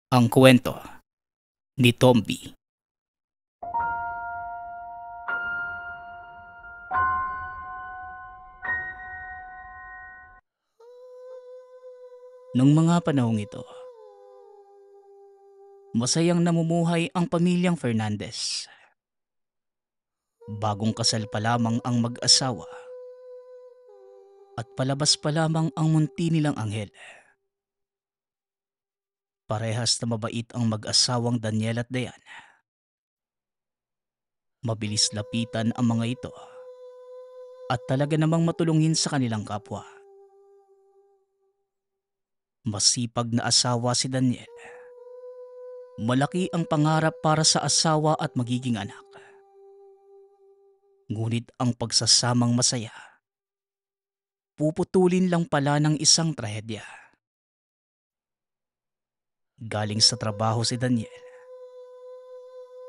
Ang kwento ni Tomby. Nung mga panahong ito, masayang namumuhay ang pamilyang Fernandez. Bagong kasal pa lamang ang mag-asawa at palabas pa lamang ang munti nilang anghel. Parehas na mabait ang mag-asawang Daniel at Dayan. Mabilis lapitan ang mga ito at talaga namang matulungin sa kanilang kapwa. Masipag na asawa si Daniel. Malaki ang pangarap para sa asawa at magiging anak. Ngunit ang pagsasamang masaya, puputulin lang pala ng isang trahedya. Galing sa trabaho si Daniel.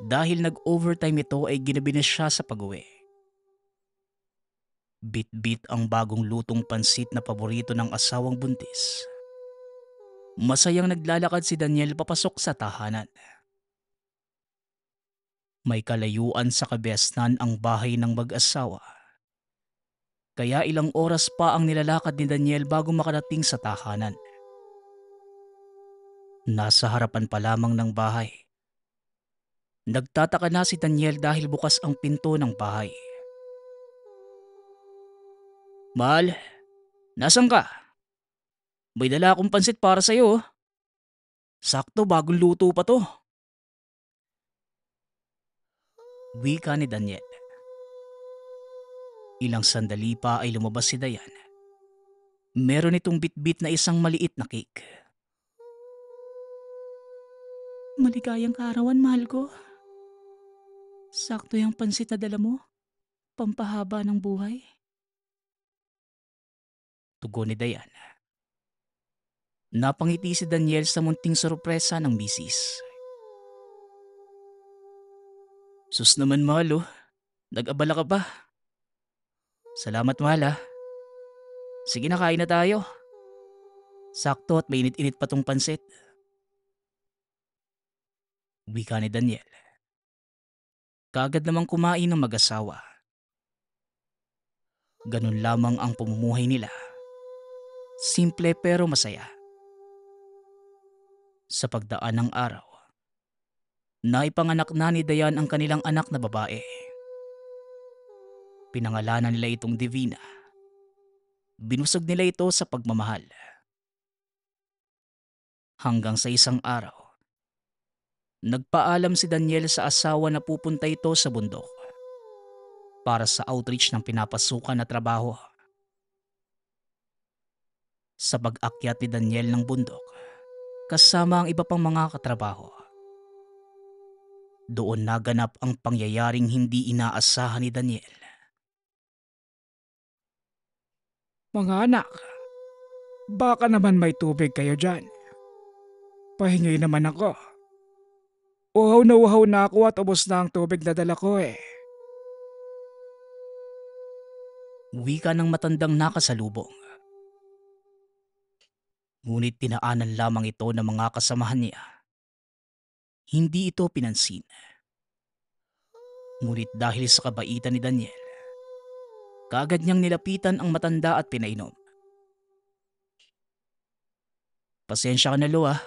Dahil nag-overtime ito ay ginabi na siya sa pag-uwi. Bit-bit ang bagong lutong pansit na paborito ng asawang buntis. Masayang naglalakad si Daniel papasok sa tahanan. May kalayuan sa kabiasnan ang bahay ng mag-asawa. Kaya ilang oras pa ang nilalakad ni Daniel bago makarating sa tahanan. Nasa harapan pa lamang ng bahay. Nagtataka na si Daniel dahil bukas ang pinto ng bahay. Mahal, nasan ka? May dala akong pansit para sa'yo. Sakto, bagong luto pa to. Wika ni Daniel. Ilang sandali pa ay lumabas si Dayan. Meron itong bitbit na isang maliit na cake. Maligayang kaarawan, mahal ko. Sakto yung pansit na dala mo. Pampahaba ng buhay. Tugon ni Dayan. Napangiti si Daniel sa munting sorpresa ng misis. Sus naman, mahal, oh. Nag-abala ka ba? Salamat, mahal, ah. Sige na, kain na tayo. Sakto at mainit-init pa tong pansit. Wika ni Daniel. Kaagad namang kumain ng mag-asawa. Ganun lamang ang pamumuhay nila. Simple pero masaya. Sa pagdaan ng araw, naipanganak na ni Dayan ang kanilang anak na babae. Pinangalanan nila itong Divina. Binusog nila ito sa pagmamahal. Hanggang sa isang araw, nagpaalam si Daniel sa asawa na pupunta ito sa bundok para sa outreach ng pinapasukan na trabaho. Sa pag-akyat ni Daniel ng bundok, kasama ang iba pang mga katrabaho, doon naganap ang pangyayaring hindi inaasahan ni Daniel. Mga anak, baka naman may tubig kayo dyan. Pahingi naman ako. Uhaw na ako at ubos na ang tubig na dala ko eh. Wika ng matandang nakasalubong. Ngunit tinaanan lamang ito ng mga kasamahan niya. Hindi ito pinansin. Ngunit dahil sa kabaitan ni Daniel, kaagad niyang nilapitan ang matanda at pinainom. Pasensya ka na, Lo, ah.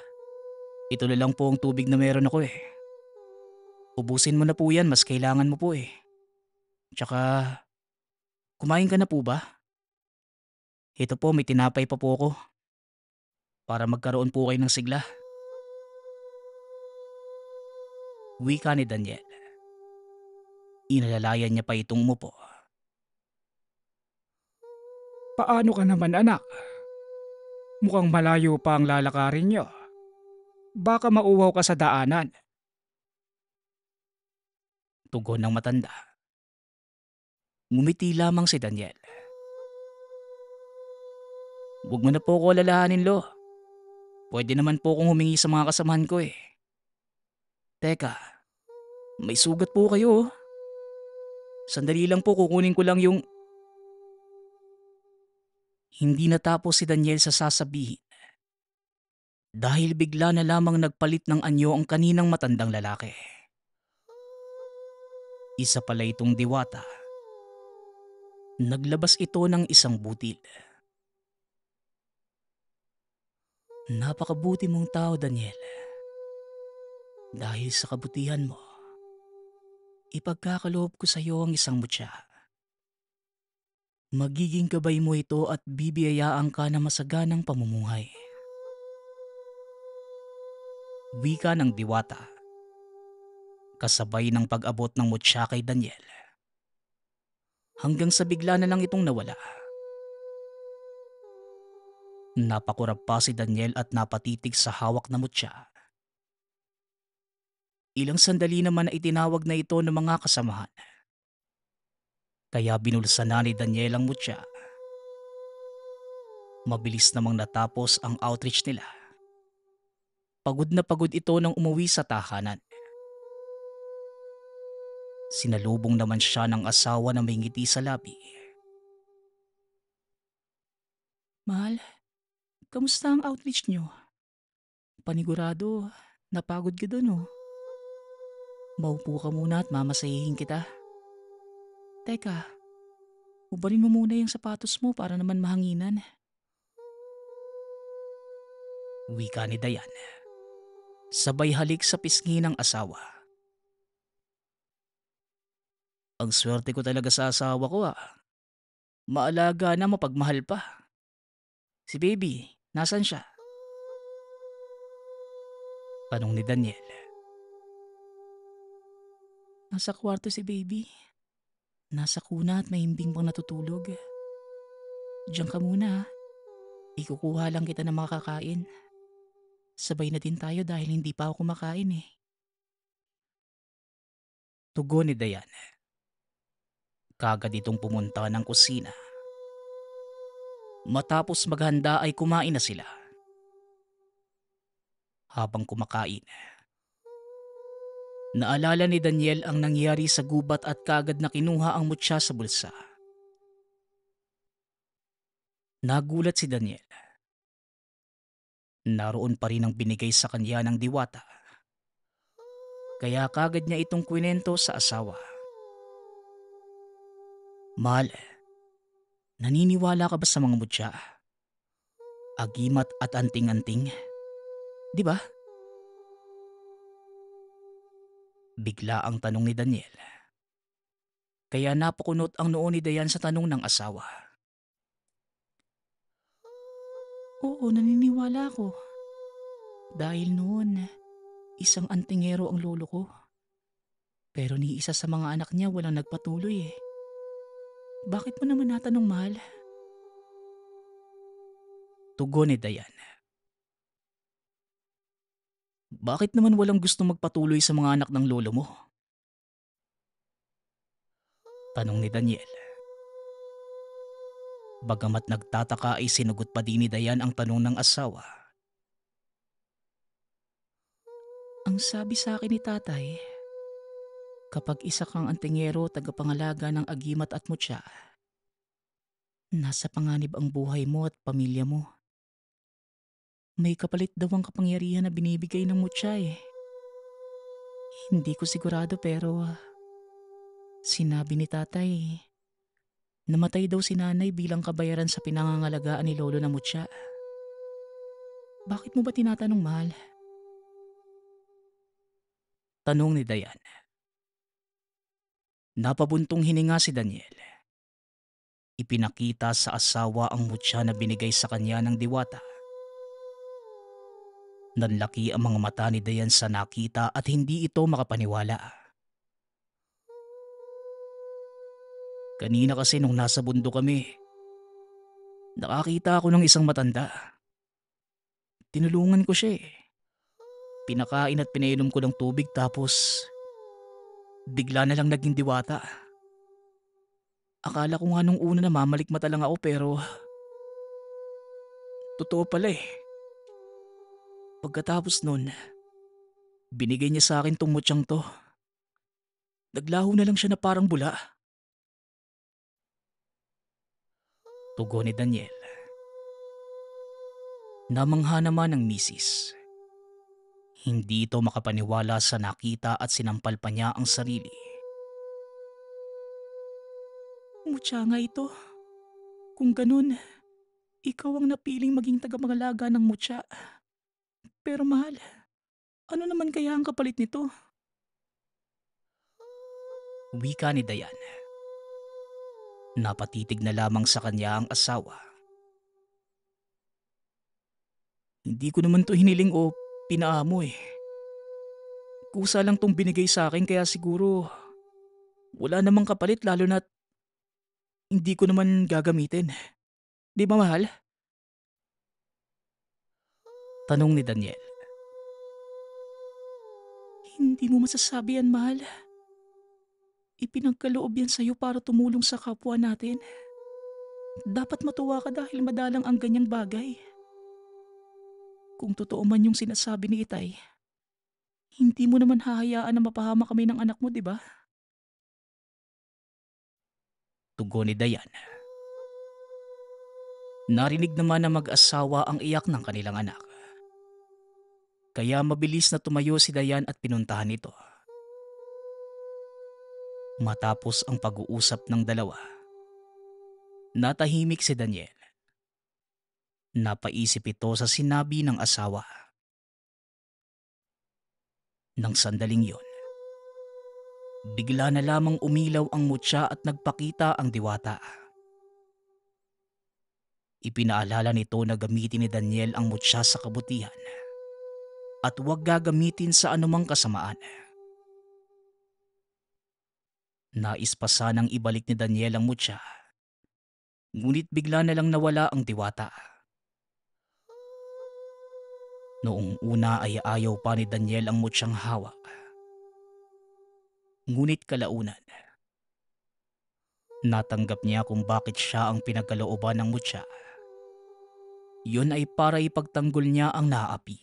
Ito na lang po ang tubig na meron ako eh. Ubusin mo na po yan, mas kailangan mo po eh. Tsaka, kumain ka na po ba? Ito po, may tinapay pa po ako. Para magkaroon po kayo ng sigla. Wika ni Daniel. Inalalayan niya pa itong umupo. Paano ka naman anak? Mukhang malayo pa ang lalakarin nyo. Baka mauwaw ka sa daanan. Tugon ng matanda. Ngumiti lamang si Daniel. Huwag mo na po ako alalahanin, Lo. Pwede naman po akong humingi sa mga kasamahan ko eh. Teka, may sugat po kayo, oh. Sandali lang po, kukunin ko lang yung... Hindi natapos si Daniel sa sasabihin. dahil bigla na lamang nagpalit ng anyo ang kaninang matandang lalaki. Isa pala itong diwata. Naglabas ito ng isang butil. Napakabuti mong tao, Daniel. Dahil sa kabutihan mo, ipagkakaloob ko sa iyo ang isang mutya. Magiging gabay mo ito at bibiyayaan ka na masaganang pamumuhay. Wika ng diwata, kasabay ng pag-abot ng mutya kay Daniel. Hanggang sa bigla na lang itong nawala. Napakurap pa si Daniel at napatitig sa hawak na mutya. Ilang sandali naman na itinawag na ito ng mga kasamahan. Kaya binulsan na ni Daniel ang mutya. Mabilis namang natapos ang outreach nila. Pagod na pagod ito nang umuwi sa tahanan. Sinalubong naman siya ng asawa na may ngiti sa labi. Mahal, kamusta ang outreach nyo? Panigurado, napagod ka dun oh. Maupo ka muna at mamasahihin kita. Teka, ubarin mo muna yung sapatos mo para naman mahanginan. Wika ni Dayan. Sabay halik sa pisngi ng asawa. Ang swerte ko talaga sa asawa ko ah. Maalaga na, mapagmahal pa. Si baby, nasan siya? Tanong ni Daniel. Nasa kwarto si baby. Nasa kuna at mahimbing pang natutulog. Diyan ka muna. Ikukuha lang kita ng makakain. Sabay na din tayo dahil hindi pa ako kumakain eh. Tugon ni Dayan. Kagad itong pumunta ng kusina. Matapos maghanda ay kumain na sila. Habang kumakain, naalala ni Daniel ang nangyari sa gubat at kagad na kinuha ang mutya sa bulsa. Nagulat si Daniel. Naroon pa rin ang binigay sa kanya ng diwata. Kaya kagad niya itong kwinento sa asawa. Mahal, naniniwala ka ba sa mga mutya? Agimat at anting-anting? Di ba? Bigla ang tanong ni Daniel. Kaya napakunot ang noo ni Dayan sa tanong ng asawa. Oo, naniniwala ako. Dahil noon, isang antingero ang lolo ko. Pero ni isa sa mga anak niya walang nagpatuloy eh. Bakit mo naman natanong, mahal? Tugon ni Dayan. Bakit naman walang gusto magpatuloy sa mga anak ng lolo mo? Tanong ni Daniel. Bagamat nagtataka ay sinugot pa din ni Dayan ang tanong ng asawa. Ang sabi sa akin ni tatay, kapag isa kang antingero tagapangalaga ng agimat at mutya, nasa panganib ang buhay mo at pamilya mo. May kapalit daw ang kapangyarihan na binibigay ng mutya eh. Hindi ko sigurado pero sinabi ni tatay, namatay daw si nanay bilang kabayaran sa pinangangalagaan ni lolo na mutya. Bakit mo ba tinatanong, mahal? Tanong ni Dayan. Napabuntong hininga si Daniel. Ipinakita sa asawa ang mutya na binigay sa kanya ng diwata. Nanlaki ang mga mata ni Dayan sa nakita at hindi ito makapaniwala. Kanina kasi nung nasa bundok kami, nakakita ako ng isang matanda. Tinulungan ko siya eh. Pinakain at pinainom ko ng tubig tapos bigla na lang naging diwata. Akala ko nga nung una na mamalikmata lang ako pero totoo pala eh. Pagkatapos nun, binigay niya sa akin tong mutyang to. Naglaho na lang siya na parang bula. Tugon ni Daniel. Namangha naman ang misis. Hindi ito makapaniwala sa nakita at sinampal pa niya ang sarili. Mutya nga ito. Kung ganun, ikaw ang napiling maging taga-pangalaga ng mutya. Pero mahal, ano naman kaya ang kapalit nito? Wika ni Dayan. Napatitig na lamang sa kanya ang asawa. Hindi ko naman to hiniling o pinaamo eh. Kusa lang tong binigay sa akin kaya siguro wala namang kapalit lalo na't hindi ko naman gagamitin. Di ba mahal? Tanong ni Daniel. Hindi mo masasabi yan mahal. Ipinagkaloob yan sa'yo para tumulong sa kapwa natin. Dapat matuwa ka dahil madalang ang ganyang bagay. Kung totoo man yung sinasabi ni Itay, hindi mo naman hahayaan na mapahama kami ng anak mo, di ba? Tugon ni Dayan. Narinig naman na mag-asawa ang iyak ng kanilang anak. Kaya mabilis na tumayo si Dayan at pinuntahan ito. Matapos ang pag-uusap ng dalawa, natahimik si Daniel. Napaisip ito sa sinabi ng asawa. Nang sandaling yon, bigla na lamang umilaw ang mutya at nagpakita ang diwata. Ipinaalala nito na gamitin ni Daniel ang mutya sa kabutihan at huwag gagamitin sa anumang kasamaan. Nais pa sanang ibalik ni Daniel ang mutya, ngunit bigla na lang nawala ang diwata. Noong una ay ayaw pa ni Daniel ang mutsyang hawak. Ngunit kalaunan, natanggap niya kung bakit siya ang pinagkalooban ng mutya. Yun ay para ipagtanggol niya ang naapi.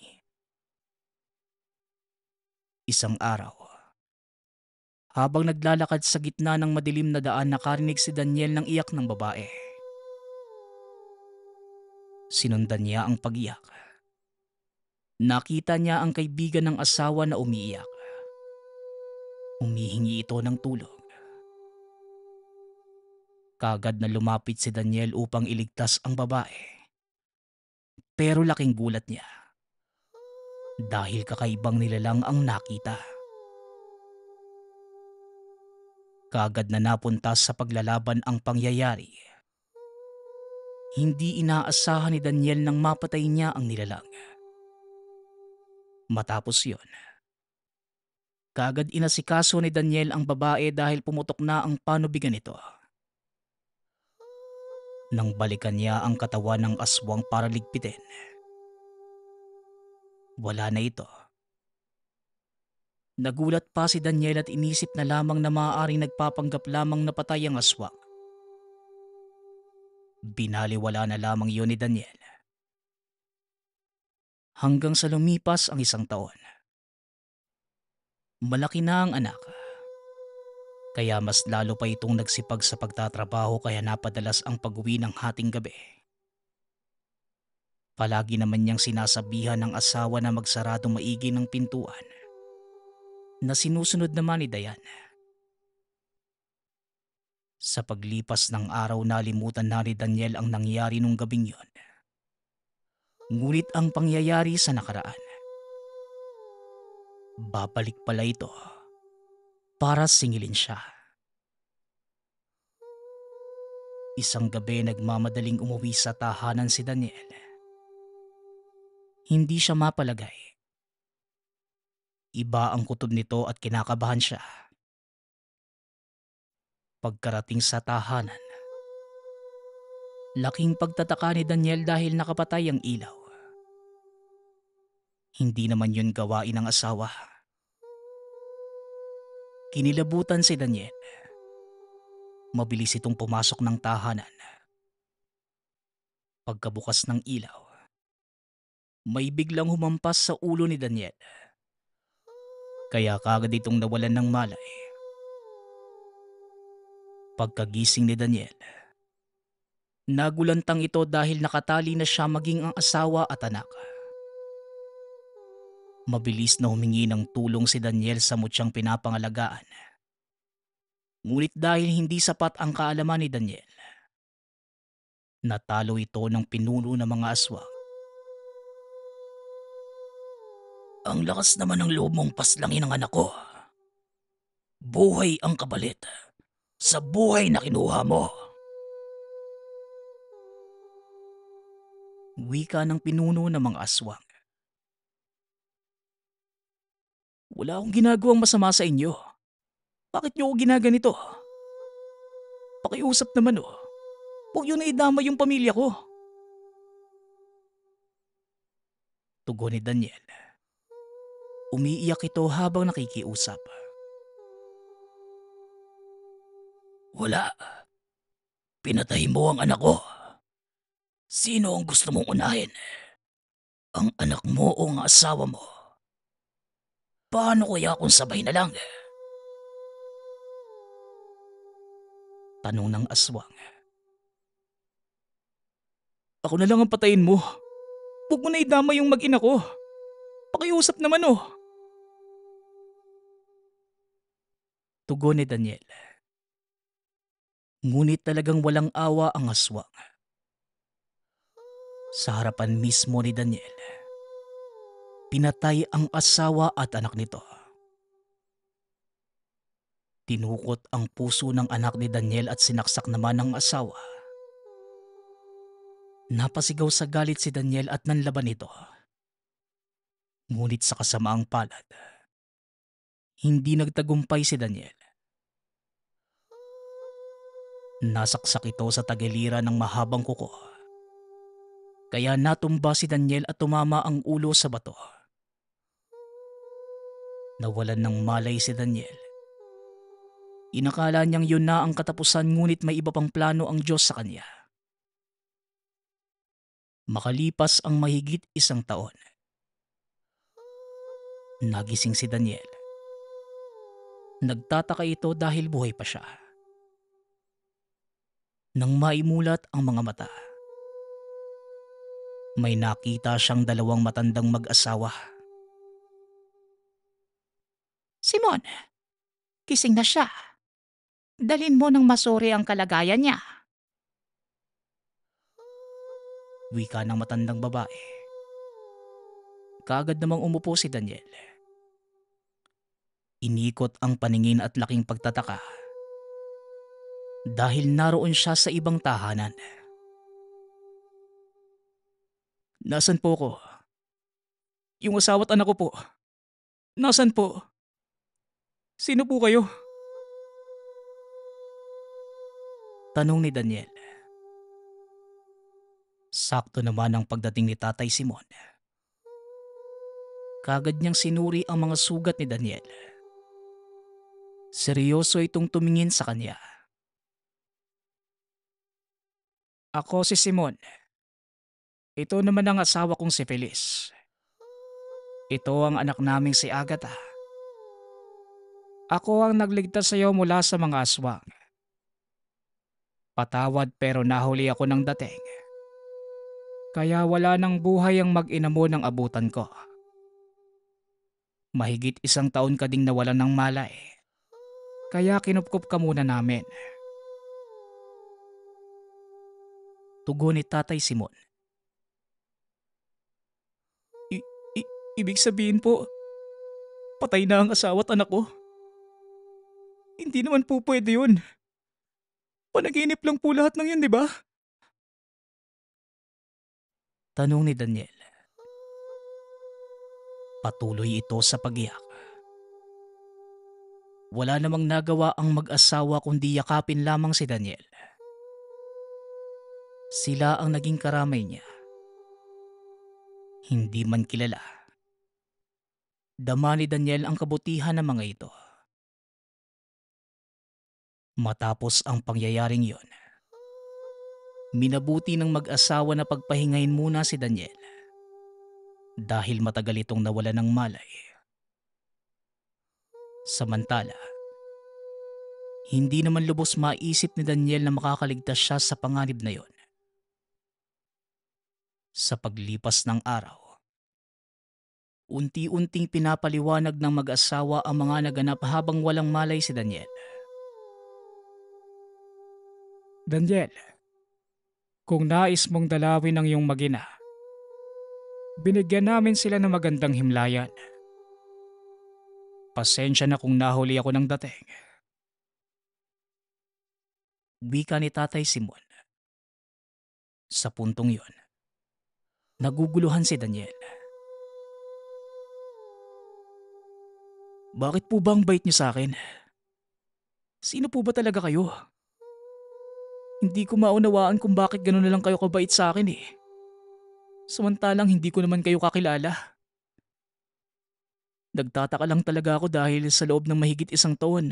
Isang araw, habang naglalakad sa gitna ng madilim na daan, nakarinig si Daniel ng iyak ng babae. Sinundan niya ang pag-iyak. Nakita niya ang kaibigan ng asawa na umiiyak. Humihingi ito ng tulong. Kagad na lumapit si Daniel upang iligtas ang babae. Pero laking gulat niya dahil kakaibang nilalang ang nakita. Kagad na napunta sa paglalaban ang pangyayari. Hindi inaasahan ni Daniel nang mapatay niya ang nilalang. Matapos yon, kagad inasikaso ni Daniel ang babae dahil pumutok na ang panubigan nito. Nang balikan niya ang katawan ng aswang para ligpitin, wala na ito. Nagulat pa si Daniel at inisip na lamang na maaaring nagpapanggap lamang na patay ang aswang. Binaliwala na lamang yun ni Daniel. Hanggang sa lumipas ang 1 taon. Malaki na ang anak. Kaya mas lalo pa itong nagsipag sa pagtatrabaho kaya napadalas ang pag-uwi ng hating gabi. Palagi naman niyang sinasabihan ng asawa na magsarado maigi ng pintuan, na sinusunod naman ni Dayan. Sa paglipas ng araw, nalimutan na ni Daniel ang nangyari nung gabing yon. Ngunit ang pangyayari sa nakaraan, babalik pala ito para singilin siya. Isang gabi nagmamadaling umuwi sa tahanan si Daniel. Hindi siya mapalagay. Iba ang kutob nito at kinakabahan siya. Pagkarating sa tahanan, laking pagtataka ni Daniel dahil nakapatay ang ilaw. Hindi naman yun gawain ng asawa. Kinilabutan si Daniel. Mabilis itong pumasok ng tahanan. Pagkabukas ng ilaw, may biglang humampas sa ulo ni Daniel. Kaya kagad itong nawalan ng malay. Pagkagising ni Daniel, Nagulantang ito dahil nakatali na siya maging ang asawa at anak. Mabilis na humingi ng tulong si Daniel sa mutyang pinapangalagaan. Ngunit dahil hindi sapat ang kaalaman ni Daniel, natalo ito ng pinuno ng mga aswang. Ang lakas naman ng loob mong paslangin ang anak ko. Buhay ang kapalit sa buhay na kinuha mo. Wika ng pinuno ng mga aswang. Wala akong ginagawang masama sa inyo. Bakit niyo ako ginaganito? Pakiusap naman oh. Huwag yun na idama yung pamilya ko. Tugon ni Daniel. Umiiyak ito habang nakikiusap. Wala. Pinatay mo ang anak ko. Sino ang gusto mong unahin? Ang anak mo o ang asawa mo? Paano kaya kung sabay na lang? Tanong ng aswang. Ako na lang ang patayin mo. Huwag mo na idama yung mag-ina ko. Pakiusap naman oh. Tugon ni Daniel. Ngunit talagang walang awa ang aswang. Sa harapan mismo ni Daniel, pinatay ang asawa at anak nito. Tinukot ang puso ng anak ni Daniel at sinaksak naman ng asawa. Napasigaw sa galit si Daniel at nanlaban ito. Ngunit sa kasamaang palad, hindi nagtagumpay si Daniel. Nasaksak ito sa tagiliran ng mahabang kuko. Kaya natumba si Daniel at tumama ang ulo sa bato. Nawalan ng malay si Daniel. Inakala niyang yun na ang katapusan ngunit may iba pang plano ang Diyos sa kanya. Makalipas ang mahigit 1 taon, nagising si Daniel. Nagtataka ito dahil buhay pa siya. Nang maimulat ang mga mata, may nakita siyang 2 matandang mag-asawa. Simon, gising na siya. Dalhin mo ng masuri ang kalagayan niya. Wika ng matandang babae. Kaagad namang umupo si Daniel. Inikot ang paningin at laking pagtataka dahil naroon siya sa ibang tahanan. Nasaan po ko? Yung asawa at anak ko po. Nasaan po? Sino po kayo? Tanong ni Daniel. Sakto naman ang pagdating ni Tatay Simon. Kaagad niyang sinuri ang mga sugat ni Daniel. Seryoso itong tumingin sa kanya. Ako si Simon. Ito naman ang asawa kong si Feliz. Ito ang anak naming si Agatha. Ako ang nagligtas sa iyo mula sa mga aswang. Patawad pero nahuli ako ng dating. Kaya wala nang buhay ang mag-ina mo ng abutan ko. Mahigit 1 taon ka ding nawalan ng malay. Kaya kinupkup ka muna namin. Tugon ni Tatay Simon. Ibig sabihin po, patay na ang asawa at anak ko. Hindi naman po pwede yun. Panaginip lang po lahat ng yun, di ba? Tanong ni Daniel. Patuloy ito sa pag-iyak. Wala namang nagawa ang mag-asawa kundi yakapin lamang si Daniel. Sila ang naging karamay niya. Hindi man kilala. Dama ni Daniel ang kabutihan ng mga ito. Matapos ang pangyayaring yon, minabuti ng mag-asawa na pagpahingahin muna si Daniel dahil matagal itong nawala ng malay. Samantala, hindi naman lubos maisip ni Daniel na makakaligtas siya sa panganib na yon. Sa paglipas ng araw, unti-unting pinapaliwanag ng mag-asawa ang mga naganap habang walang malay si Daniel. Daniel, kung nais mong dalawin ang iyong magina, binigyan namin sila ng magandang himlayan. Pasensya na kung nahuli ako ng dating. Wika ni Tatay Simon. Sa puntong yon, naguguluhan si Daniel. Bakit po ba ang bait niyo sa akin? Sino po ba talaga kayo? Hindi ko maunawaan kung bakit gano'n na lang kayo kabait sa akin eh. Samantalang hindi ko naman kayo kakilala. Nagtataka lang talaga ako dahil sa loob ng mahigit 1 taon,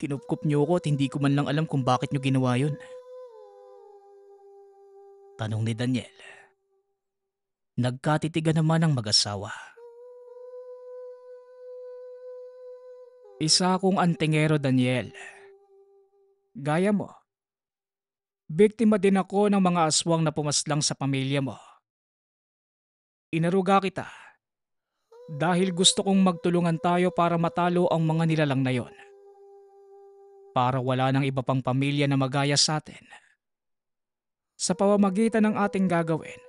kinupkup niyo ako at hindi ko man lang alam kung bakit niyo ginawa yun. Tanong ni Daniel. Nagkatitigan naman ang mag-asawa. Isa akong antingero, Daniel. Gaya mo, biktima din ako ng mga aswang na pumaslang sa pamilya mo. Inaruga kita dahil gusto kong magtulungan tayo para matalo ang mga nilalang na yon. Para wala ng iba pang pamilya na magaya sa atin. Sa pamamagitan ng ating gagawin,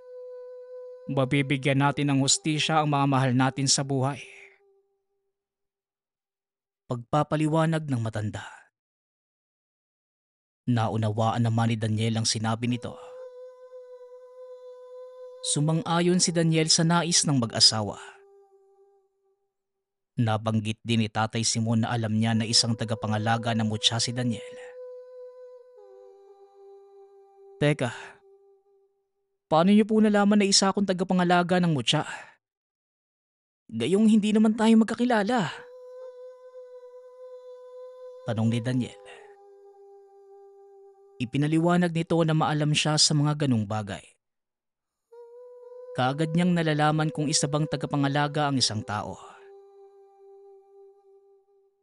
mabibigyan natin ng hustisya ang mga mahal natin sa buhay. Pagpapaliwanag ng matanda. Naunawaan naman ni Daniel ang sinabi nito. Sumang-ayon si Daniel sa nais ng mag-asawa. Nabanggit din ni Tatay Simon na alam niya na isang tagapangalaga ng mutya si Daniel. Teka, paano niyo po nalaman na isa akong tagapangalaga ng mutya? Gayong hindi naman tayo magkakilala. Tanong ni Daniel. Ipinaliwanag nito na maalam siya sa mga ganong bagay. Kaagad niyang nalalaman kung isa bang tagapangalaga ang isang tao.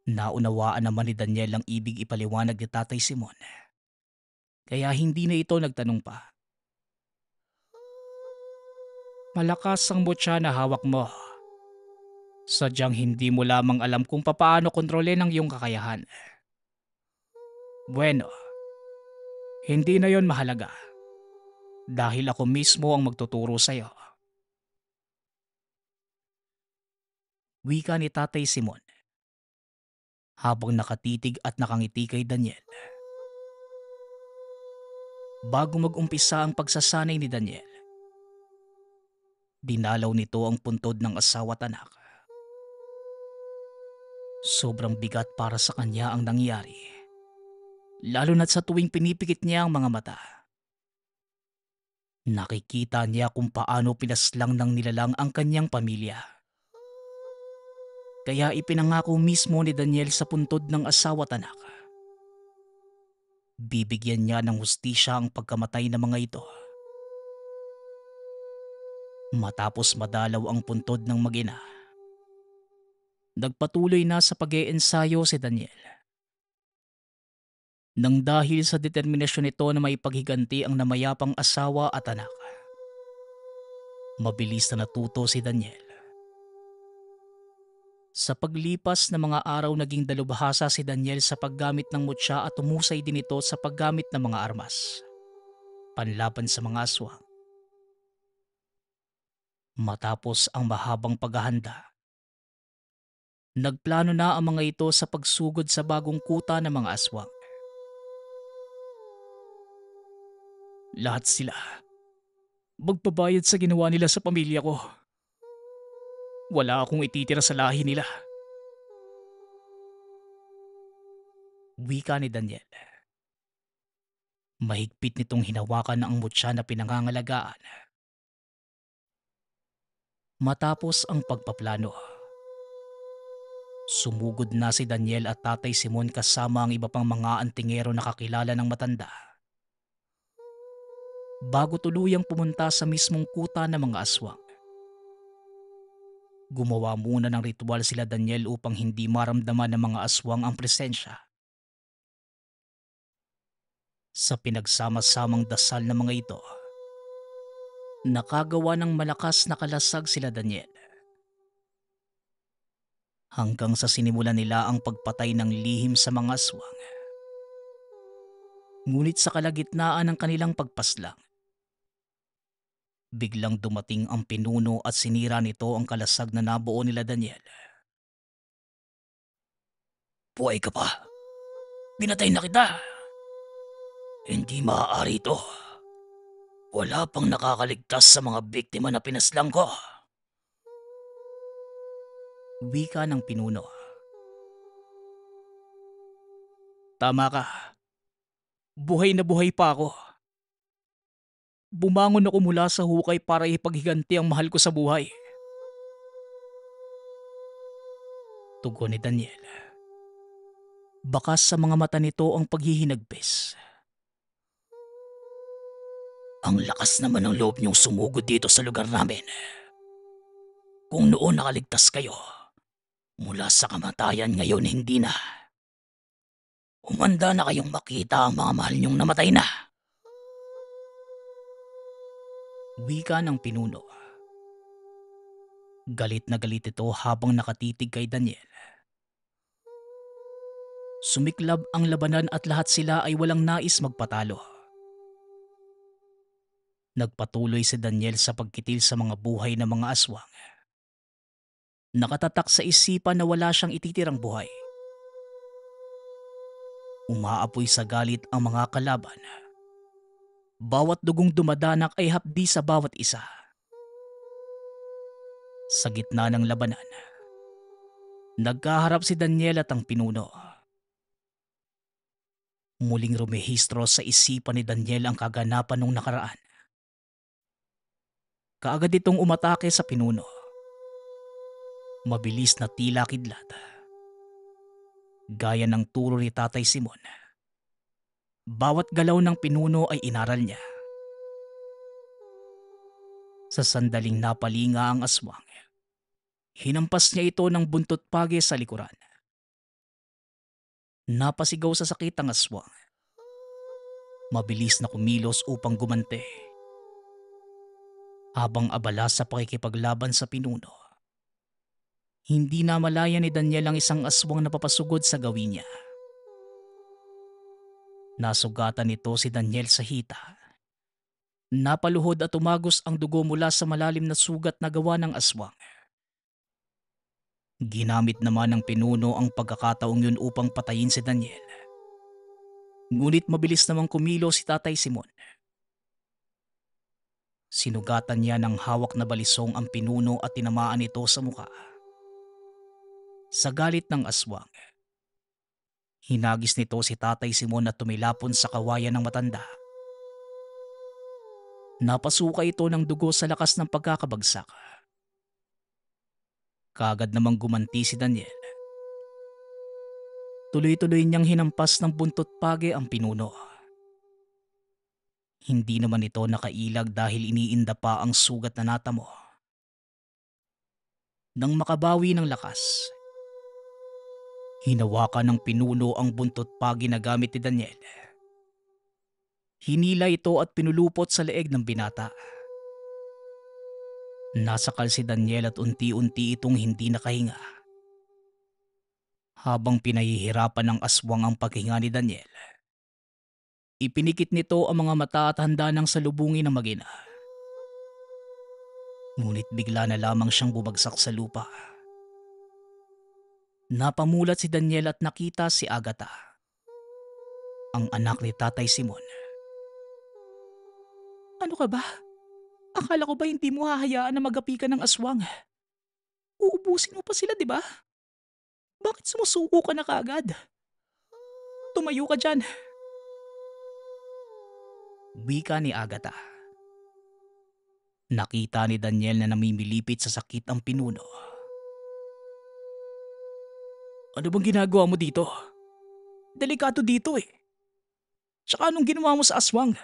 Naunawaan naman ni Daniel ang ibig ipaliwanag ni Tatay Simon. Kaya hindi na ito nagtanong pa. Malakas ang mutya na hawak mo. Sadyang hindi mo lamang alam kung papaano kontrolin ang iyong kakayahan. Bueno, hindi na yon mahalaga. Dahil ako mismo ang magtuturo sa iyo. Wika ni Tatay Simon. Habang nakatitig at nakangiti kay Daniel. Bago mag-umpisa ang pagsasanay ni Daniel, dinalaw nito ang puntod ng asawa at anak. Sobrang bigat para sa kanya ang nangyari, lalo na't sa tuwing pinipikit niya ang mga mata. Nakikita niya kung paano pinaslang ng nilalang ang kanyang pamilya. Kaya ipinangako mismo ni Daniel sa puntod ng asawa at anak. Bibigyan niya ng hustisya ang pagkamatay ng mga ito. Matapos madalaw ang puntod ng mag-ina, nagpatuloy na sa pag-iensayo si Daniel. Nang dahil sa determinasyon nito na may paghiganti ang namayapang asawa at anak, mabilis na natuto si Daniel. Sa paglipas ng mga araw naging dalubhasa si Daniel sa paggamit ng mutya at umusay din ito sa paggamit ng mga armas, panlaban sa mga aswang. Matapos ang mahabang paghahanda, nagplano na ang mga ito sa pagsugod sa bagong kuta ng mga aswang. Lahat sila magbabayad sa ginawa nila sa pamilya ko. Wala akong ititira sa lahi nila. Wika ni Daniel. Mahigpit nitong hinawakan ang mutya na pinangangalagaan. Matapos ang pagpaplano, sumugod na si Daniel at Tatay Simon kasama ang iba pang mga antingero na kakilala ng matanda. Bago tuluyang pumunta sa mismong kuta ng mga aswang, gumawa muna ng ritual sila Daniel upang hindi maramdaman ng mga aswang ang presensya. Sa pinagsama-samang dasal ng mga ito, Nakagawa ng malakas na kalasag sila Daniel hanggang sa sinimulan nila ang pagpatay ng lihim sa mga aswang. Ngunit sa kalagitnaan ng kanilang pagpaslang, biglang dumating ang pinuno at sinira nito ang kalasag na nabuo nila Daniel. Buhay ka pa! Pinatay na kita! Hindi maaari ito. Wala pang nakakaligtas sa mga biktima na pinaslang ko. Wika ng pinuno. Tama ka. Buhay na buhay pa ako. Bumangon ako mula sa hukay para ipaghiganti ang mahal ko sa buhay. Tugon ni Daniel. Bakas sa mga mata nito ang paghihinagpis. Ang lakas naman ng loob niyong sumugod dito sa lugar namin. Kung noon nakaligtas kayo, mula sa kamatayan ngayon hindi na. Umanda na kayong makita ang mga mahal niyong namatay na. Wika ng pinuno. Galit na galit ito habang nakatitig kay Daniel. Sumiklab ang labanan at lahat sila ay walang nais magpatalo. Nagpatuloy si Daniel sa pagkitil sa mga buhay ng mga aswang. Nakatatak sa isipan na wala siyang ititirang buhay. Umaapoy sa galit ang mga kalaban. Bawat dugong dumadanak ay hapdi sa bawat isa. Sa gitna ng labanan, nagkaharap si Daniel at ang pinuno. Muling rumehistro sa isipan ni Daniel ang kaganapan nung nakaraan. Kaagad itong umatake sa pinuno. Mabilis na tila kidlat. Gaya ng turo ni Tatay Simon. Bawat galaw ng pinuno ay inaral niya. Sa sandaling napalinga ang aswang, hinampas niya ito ng buntot page sa likuran. Napasigaw sa sakit ang aswang. Mabilis na kumilos upang gumante. Habang abala sa pakikipaglaban sa pinuno, hindi na malaya ni Daniel ang isang aswang na papasugod sa gawin niya. Nasugatan nito si Daniel sa hita. Napaluhod at umagos ang dugo mula sa malalim na sugat na gawa ng aswang. Ginamit naman ng pinuno ang pagkakataong yun upang patayin si Daniel. Ngunit mabilis namang kumilo si Tatay Simon. Sinugatan niya ng hawak na balisong ang pinuno at tinamaan ito sa mukha. Sa galit ng aswang, hinagis nito si Tatay Simon na tumilapon sa kawayan ng matanda. Napasuka ito ng dugo sa lakas ng pagkakabagsak. Kaagad namang gumanti si Daniel. Tuloy-tuloy niyang hinampas ng buntot page ang pinuno. Hindi naman ito nakailag dahil iniinda pa ang sugat na natamo. Nang makabawi ng lakas, hinawakan ng pinuno ang buntot page na gamit ni Daniel. Hinila ito at pinulupot sa leeg ng binata. Nasakal si Daniel at unti-unti itong hindi nakahinga. Habang pinahihirapan ng aswang ang paghinga ni Daniel, ipinikit nito ang mga mata at handa ng salubungin ng mag-ina. Ngunit bigla na lamang siyang bumagsak sa lupa. Napamulat si Daniel at nakita si Agatha, ang anak ni Tatay Simon. Ano ka ba? Akala ko ba hindi mo hahayaan na magapikan ng aswang? Uubusin mo pa sila, di ba? Bakit sumusuko ka na kaagad? Tumayo ka dyan. Wika ni Agatha. Nakita ni Daniel na namimilipit sa sakit ang pinuno. Ano bang ginagawa mo dito? Delikado dito eh. Tsaka anong ginawa mo sa aswang?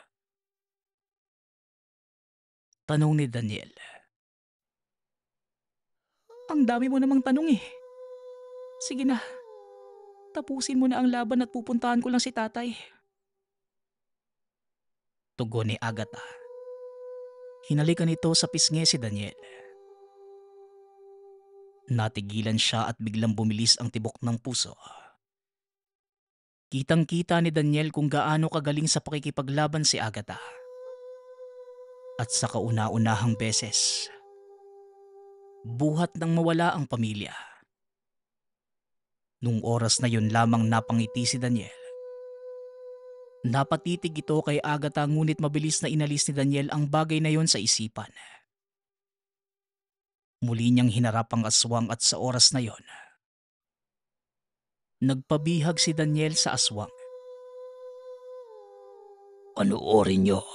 Tanong ni Daniel. Ang dami mo namang tanong eh. Sige na, tapusin mo na ang laban at pupuntahan ko lang si tatay. Tugon ni Agatha. Hinalikan nito sa pisngi si Daniel. Natigilan siya at biglang bumilis ang tibok ng puso. Kitang-kita ni Daniel kung gaano kagaling sa pakikipaglaban si Agatha. At sa kauna-unahang beses, buhat nang mawala ang pamilya. Nung oras na yun lamang napangiti si Daniel. Napatitig ito kay Agatha ngunit mabilis na inalis ni Daniel ang bagay na yon sa isipan. Muli niyang hinarap ang aswang at sa oras na yon, nagpabihag si Daniel sa aswang. Panoorin niyo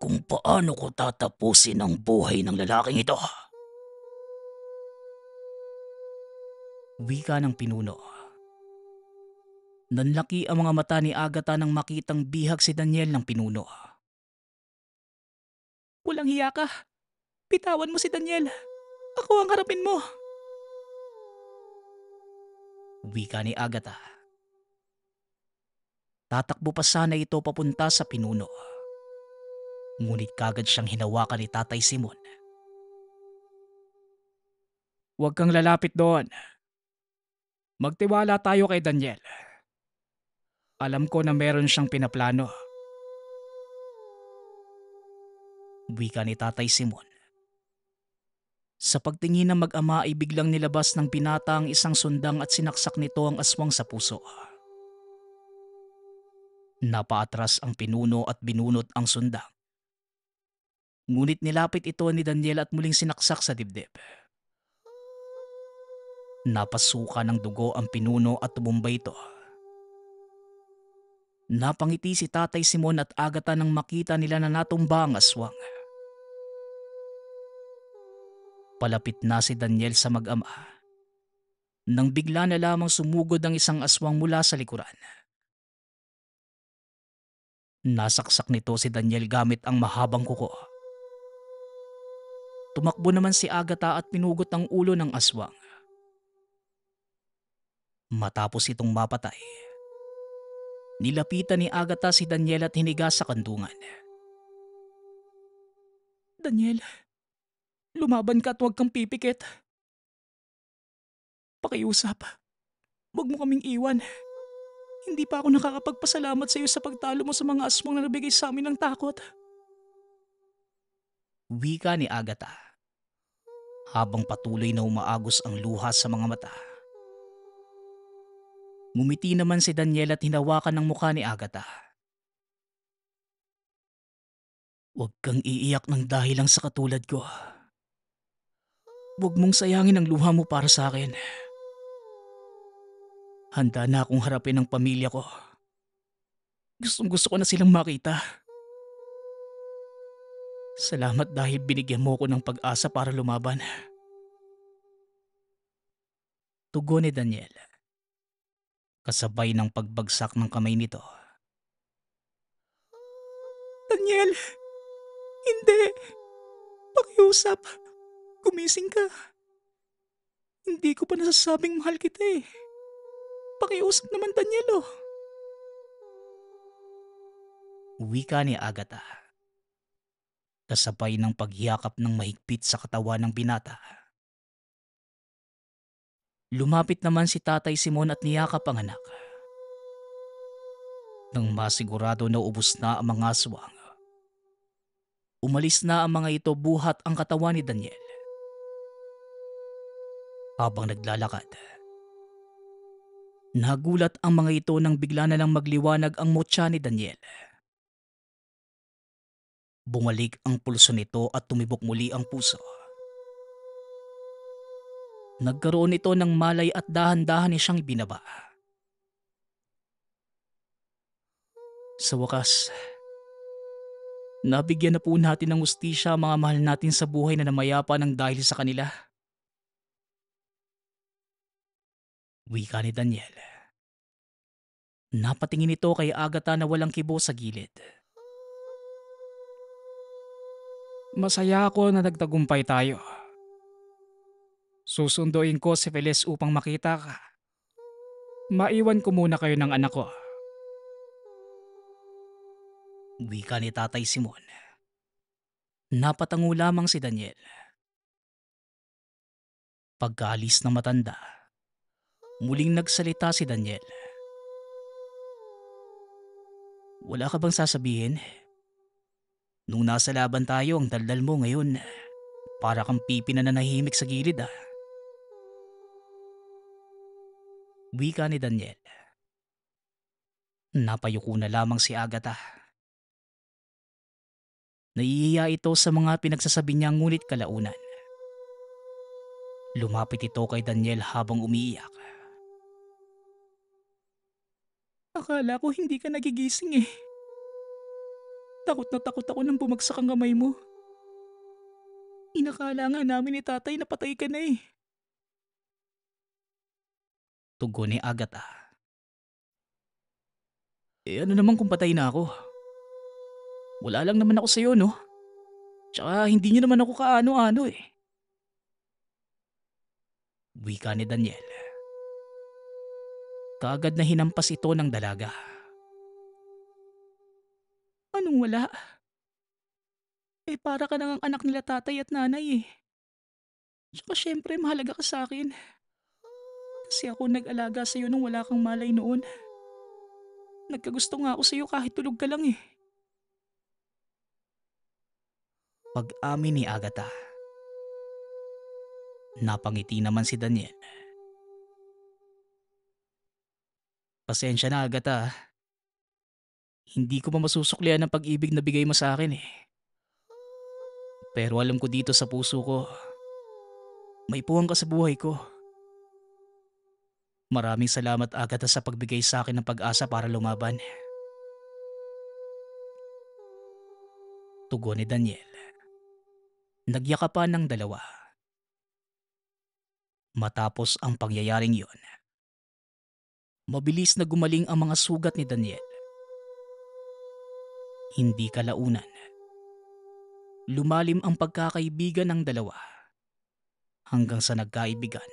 kung paano ko tatapusin ang buhay ng lalaking ito. Wika ng pinuno. Nanlaki ang mga mata ni Agatha nang makitang bihag si Daniel ng pinuno. Walang hiya ka. Bitawan mo si Daniel. Ako ang harapin mo. Wika ni Agatha. Tatakbo pa sana ito papunta sa pinuno. Ngunit kagad siyang hinawakan ni Tatay Simon. Huwag kang lalapit doon. Magtiwala tayo kay Daniel. Alam ko na meron siyang pinaplano. Wika ni Tatay Simon. Sa pagtingin ng mag-ama ay biglang nilabas ng binata ang isang sundang at sinaksak nito ang aswang sa puso. Napaatras ang pinuno at binunot ang sundang. Ngunit nilapit ito ni Daniel at muling sinaksak sa dibdib. Napasuka ng dugo ang pinuno at tumumbay ito. Napangiti si Tatay Simon at Agatha nang makita nila na natumba ang aswang. Palapit na si Daniel sa mag-ama nang bigla na lamang sumugod ang isang aswang mula sa likuran. Nasaksak nito si Daniel gamit ang mahabang kuko. Tumakbo naman si Agatha at pinugot ang ulo ng aswang. Matapos itong mapatay, nilapitan ni Agatha si Daniel at hiniga sa kandungan. Daniel, lumaban ka at huwag kang pipikit. Pakiusap, huwag mo kaming iwan. Hindi pa ako nakakapagpasalamat sa iyo sa pagtalo mo sa mga aswang na nabigay sa amin ng takot. Wika ni Agatha, habang patuloy na umaagos ang luha sa mga mata. Ngumiti naman si Daniel at hinawakan ang mukha ni Agatha. Huwag kang iiyak ng dahil lang sa katulad ko. Huwag mong sayangin ang luha mo para sa akin. Handa na akong harapin ang pamilya ko. Gustong gusto ko na silang makita. Salamat dahil binigyan mo ko ng pag-asa para lumaban. Tugon ni Daniel, kasabay ng pagbagsak ng kamay nito. Daniel, hindi. Pakiusap. Gumising ka. Hindi ko pa nasasabing mahal kita eh. Pakiusap naman, Daniel oh. Wika ni Agatha, kasabay ng pagyakap ng mahigpit sa katawan ng binata. Lumapit naman si Tatay Simon at niyakap ang anak. Nang masigurado na ubos na ang mga aswang, umalis na ang mga ito buhat ang katawan ni Daniel. Habang naglalakad, nagulat ang mga ito nang bigla na lang magliwanag ang mutya ni Daniel. Bumalik ang pulso nito at tumibok muli ang puso. Nagkaroon ito ng malay at dahan-dahan ni siyang ibinaba. Sa wakas, nabigyan na po natin ng hustisya ang mga mahal natin sa buhay na namayapa ng dahil sa kanila. Wika ni Daniel. Napatingin ito kay Agatha na walang kibo sa gilid. Masaya ako na nagtagumpay tayo. Susunduin ko si Feliz upang makita ka. Maiwan ko muna kayo ng anak ko. Wika ni Tatay Simon. Napatango lamang si Daniel. Pagkaalis ng matanda, muling nagsalita si Daniel. Wala ka bang sasabihin? Nung nasa laban tayo ang daldal mo ngayon, para kang pipi na nanahimik sa gilid ah. Wika ni Daniel. Napayuko na lamang si Agatha. Nahihiya ito sa mga pinagsasabi niya ngunit kalaunan. Lumapit ito kay Daniel habang umiiyak. Akala ko hindi ka nagigising eh. Takot na takot ako nang bumagsak ang kamay mo. Inakala nga namin ni tatay na patay ka na eh. Tugon ni Agatha. Ano naman kung patay na ako? Wala lang naman ako sa'yo no? Tsaka hindi niyo naman ako kaano-ano eh. Wika ni Daniel. Kaagad na hinampas ito ng dalaga. Anong wala? Eh para ka nang anak nila tatay at nanay eh. Tsaka syempre mahalaga ka sa akin. Kasi ako nag-alaga sa'yo nung wala kang malay noon. Nagkagusto nga ako sa'yo kahit tulog ka lang eh. Pag-amin ni Agatha. Napangiti naman si Daniel. Pasensya na Agatha. Hindi ko pa masusuklian ang pag-ibig na bigay mo sa akin eh. Pero alam ko dito sa puso ko, may puwang ka sa buhay ko. Maraming salamat Agatha sa pagbigay sa akin ng pag-asa para lumaban. Tugon ni Daniel. Nagyakapan ng dalawa. Matapos ang pangyayaring yon, mabilis na gumaling ang mga sugat ni Daniel. Hindi kalaunan. Lumalim ang pagkakaibigan ng dalawa hanggang sa nagkaibigan.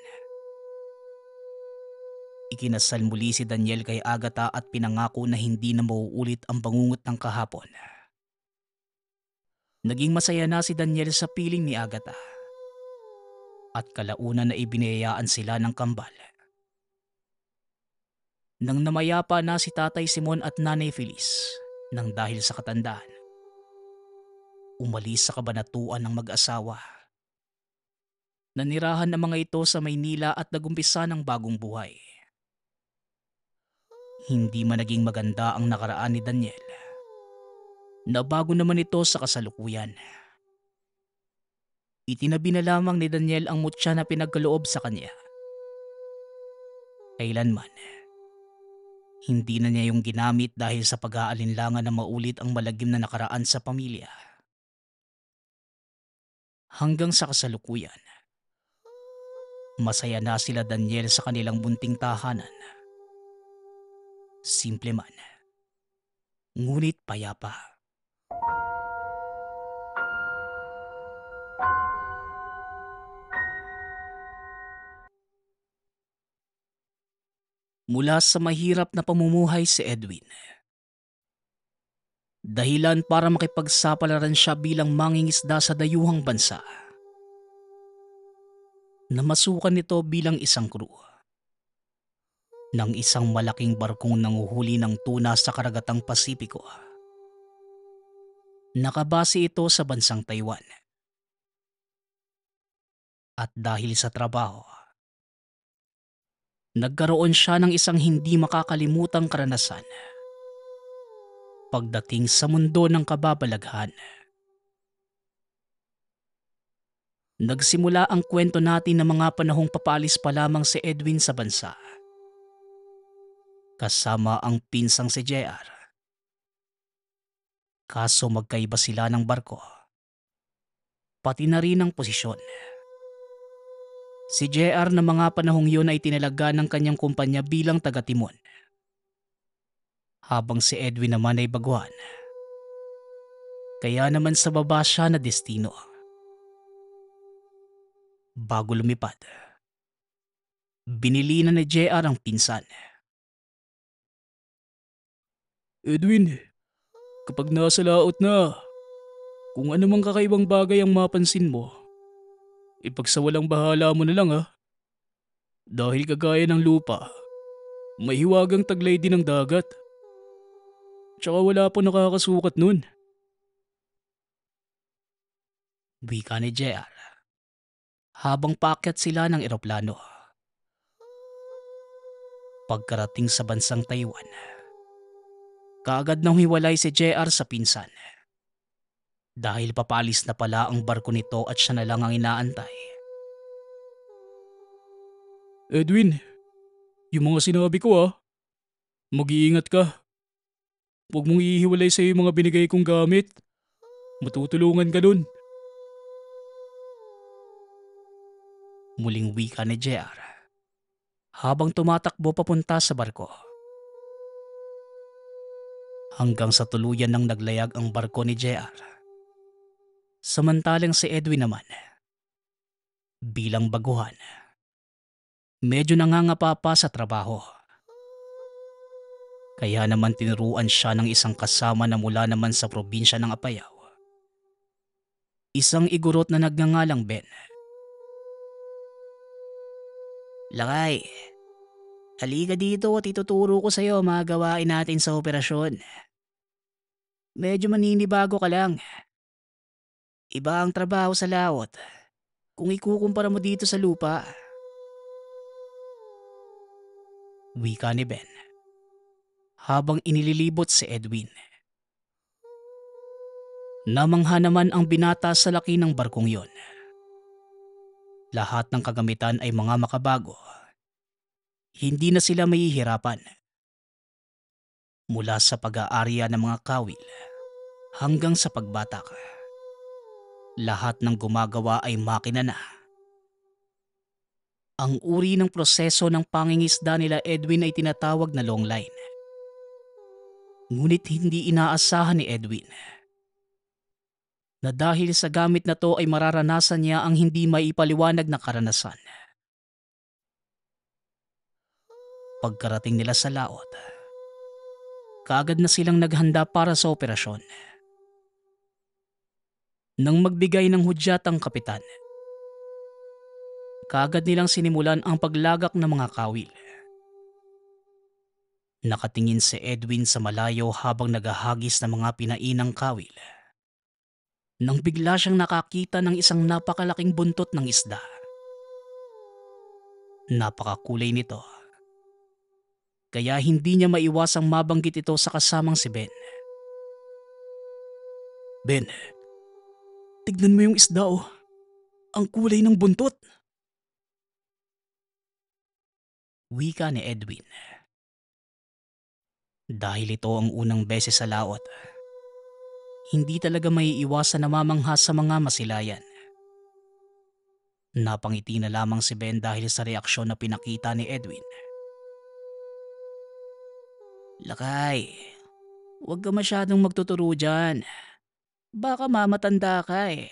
Ikinasal muli si Daniel kay Agatha at pinangako na hindi na mauulit ang bangungot ng kahapon. Naging masaya na si Daniel sa piling ni Agatha. At kalaunan na ibinayaan sila ng kambal. Nang namayapa na si Tatay Simon at Nanay Feliz nang dahil sa katandaan, umalis sa kabanatuan ng mag-asawa. Nanirahan ang mga ito sa Maynila at nagumpisa ng bagong buhay. Hindi man naging maganda ang nakaraan ni Daniel. Nabago naman ito sa kasalukuyan. Itinabi na lamang ni Daniel ang mutya na pinagkaloob sa kanya. Kailanman, hindi na niya yung ginamit dahil sa pag-aalinlangan na maulit ang malagim na nakaraan sa pamilya. Hanggang sa kasalukuyan, masaya na sila Daniel sa kanilang bunting tahanan. Simple man, ngunit payapa. Mula sa mahirap na pamumuhay si Edwin. Dahilan para makipagsapalaran siya bilang mangingisda sa dayuhang bansa. Namasukan nito bilang isang crew ng isang malaking barkong nanguhuli ng tuna sa karagatang Pasipiko. Nakabase ito sa bansang Taiwan. At dahil sa trabaho, nagkaroon siya ng isang hindi makakalimutang karanasan. Pagdating sa mundo ng kababalaghan. Nagsimula ang kwento natin ng mga panahong papalis pa lamang si Edwin sa bansa. Kasama ang pinsang si JR. Kaso magkaiba sila ng barko. Pati na rin ang posisyon. Si JR na mga panahong yun ay tinalaga ng kanyang kumpanya bilang taga-timon. Habang si Edwin naman ay baguhan. Kaya naman sa baba siya na destino. Bago lumipad, binili na ni JR ang pinsan. Edwin, kapag nasa laot na, Kung ano mang kakaibang bagay ang mapansin mo, ipagsawalang bahala mo na lang ha. Dahil kagaya ng lupa, mahiwagang taglay din ng dagat. Tsaka wala po nakakasukat nun. Wika ni JR habang paakyat sila ng eroplano. Pagkarating sa bansang Taiwan, kaagad nang hiwalay si JR sa pinsan. Dahil papalis na pala ang barko nito at siya na lang ang inaantay. Edwin, yung mga sinabi ko mag-iingat ka. Huwag mong ihiwalay sa yung mga binigay kong gamit. Matutulungan ka dun. Muling wika ni JR habang tumatakbo papunta sa barko. Hanggang sa tuluyan ng naglayag ang barko ni JR. Samantalang si Edwin naman, bilang baguhan, medyo nangangapa pa sa trabaho. Kaya naman tinuruan siya ng isang kasama na mula naman sa probinsya ng Apayao. Isang igurot na nagngangalang Ben. Lakay, halika dito at ituturo ko sa'yo mga gawain natin sa operasyon. Medyo maninibago ka lang. Iba ang trabaho sa laot kung ikukumpara mo dito sa lupa. Wika ni Ben habang inililibot si Edwin. Namangha naman ang binata sa laki ng barkong yon. Lahat ng kagamitan ay mga makabago. Hindi na sila mahihirapan. Mula sa pag-aarya ng mga kawil hanggang sa pagbatak. Lahat ng gumagawa ay makina na. Ang uri ng proseso ng pangingisda nila Edwin ay tinatawag na long line. Ngunit hindi inaasahan ni Edwin na dahil sa gamit na to ay mararanasan niya ang hindi maipaliwanag na karanasan. Pagkarating nila sa laot, kaagad na silang naghanda para sa operasyon. Nang magbigay ng hudyat ang kapitan, kaagad nilang sinimulan ang paglagak ng mga kawil. Nakatingin si Edwin sa malayo habang naghahagis ng mga pinainang kawil. Nang bigla siyang nakakita ng isang napakalaking buntot ng isda. Napakakulay nito. Kaya hindi niya maiwasang mabanggit ito sa kasamang si Ben. Ben, tignan mo yung isda Ang kulay ng buntot. Wika ni Edwin. Dahil ito ang unang beses sa laot, hindi talaga maiiwasan na mamangha sa mga masilayan. Napangiti na lamang si Ben dahil sa reaksyon na pinakita ni Edwin. Lakay, huwag ka masyadong magtuturo dyan. Baka mamatanda ka eh.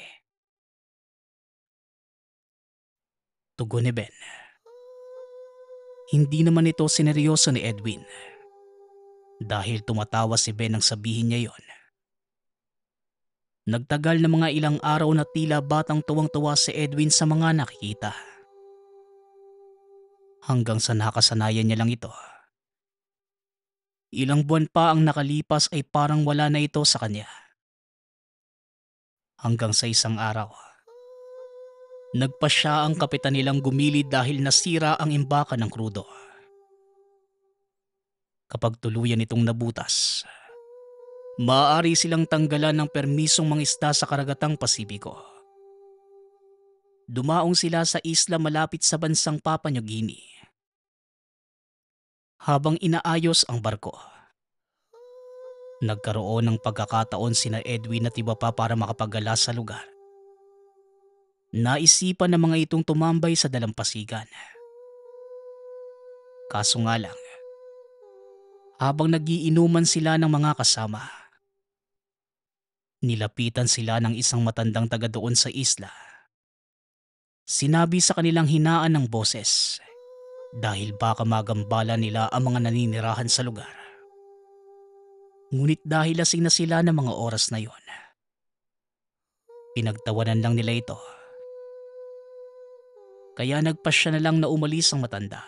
Tugon ni Ben. Hindi naman ito sineryoso ni Edwin. Dahil tumatawa si Ben nang sabihin niya yon. Nagtagal na mga ilang araw na tila batang tuwang-tuwa si Edwin sa mga nakikita. Hanggang sa nakasanayan niya lang ito. Ilang buwan pa ang nakalipas ay parang wala na ito sa kanya. Hanggang sa isang araw, nagpasya ang kapitan nilang gumilid dahil nasira ang imbaka ng krudo. Kapag tuluyan itong nabutas, maaari silang tanggalan ng permisong mangisda sa karagatang Pasipiko. Dumaong sila sa isla malapit sa bansang Papua New Guinea. Habang inaayos ang barko, nagkaroon ng pagkakataon sina Edwin at iba pa para makapagala sa lugar. Naisipan ng mga itong tumambay sa dalampasigan. Kaso nga lang, habang nagiinuman sila ng mga kasama, nilapitan sila ng isang matandang taga doon sa isla. Sinabi sa kanilang hinaan ng boses dahil baka magambala nila ang mga naninirahan sa lugar. Ngunit dahil lasing na sila ng mga oras na yon, Pinagtawanan lang nila ito, kaya nagpasya na lang na umalis ang matanda.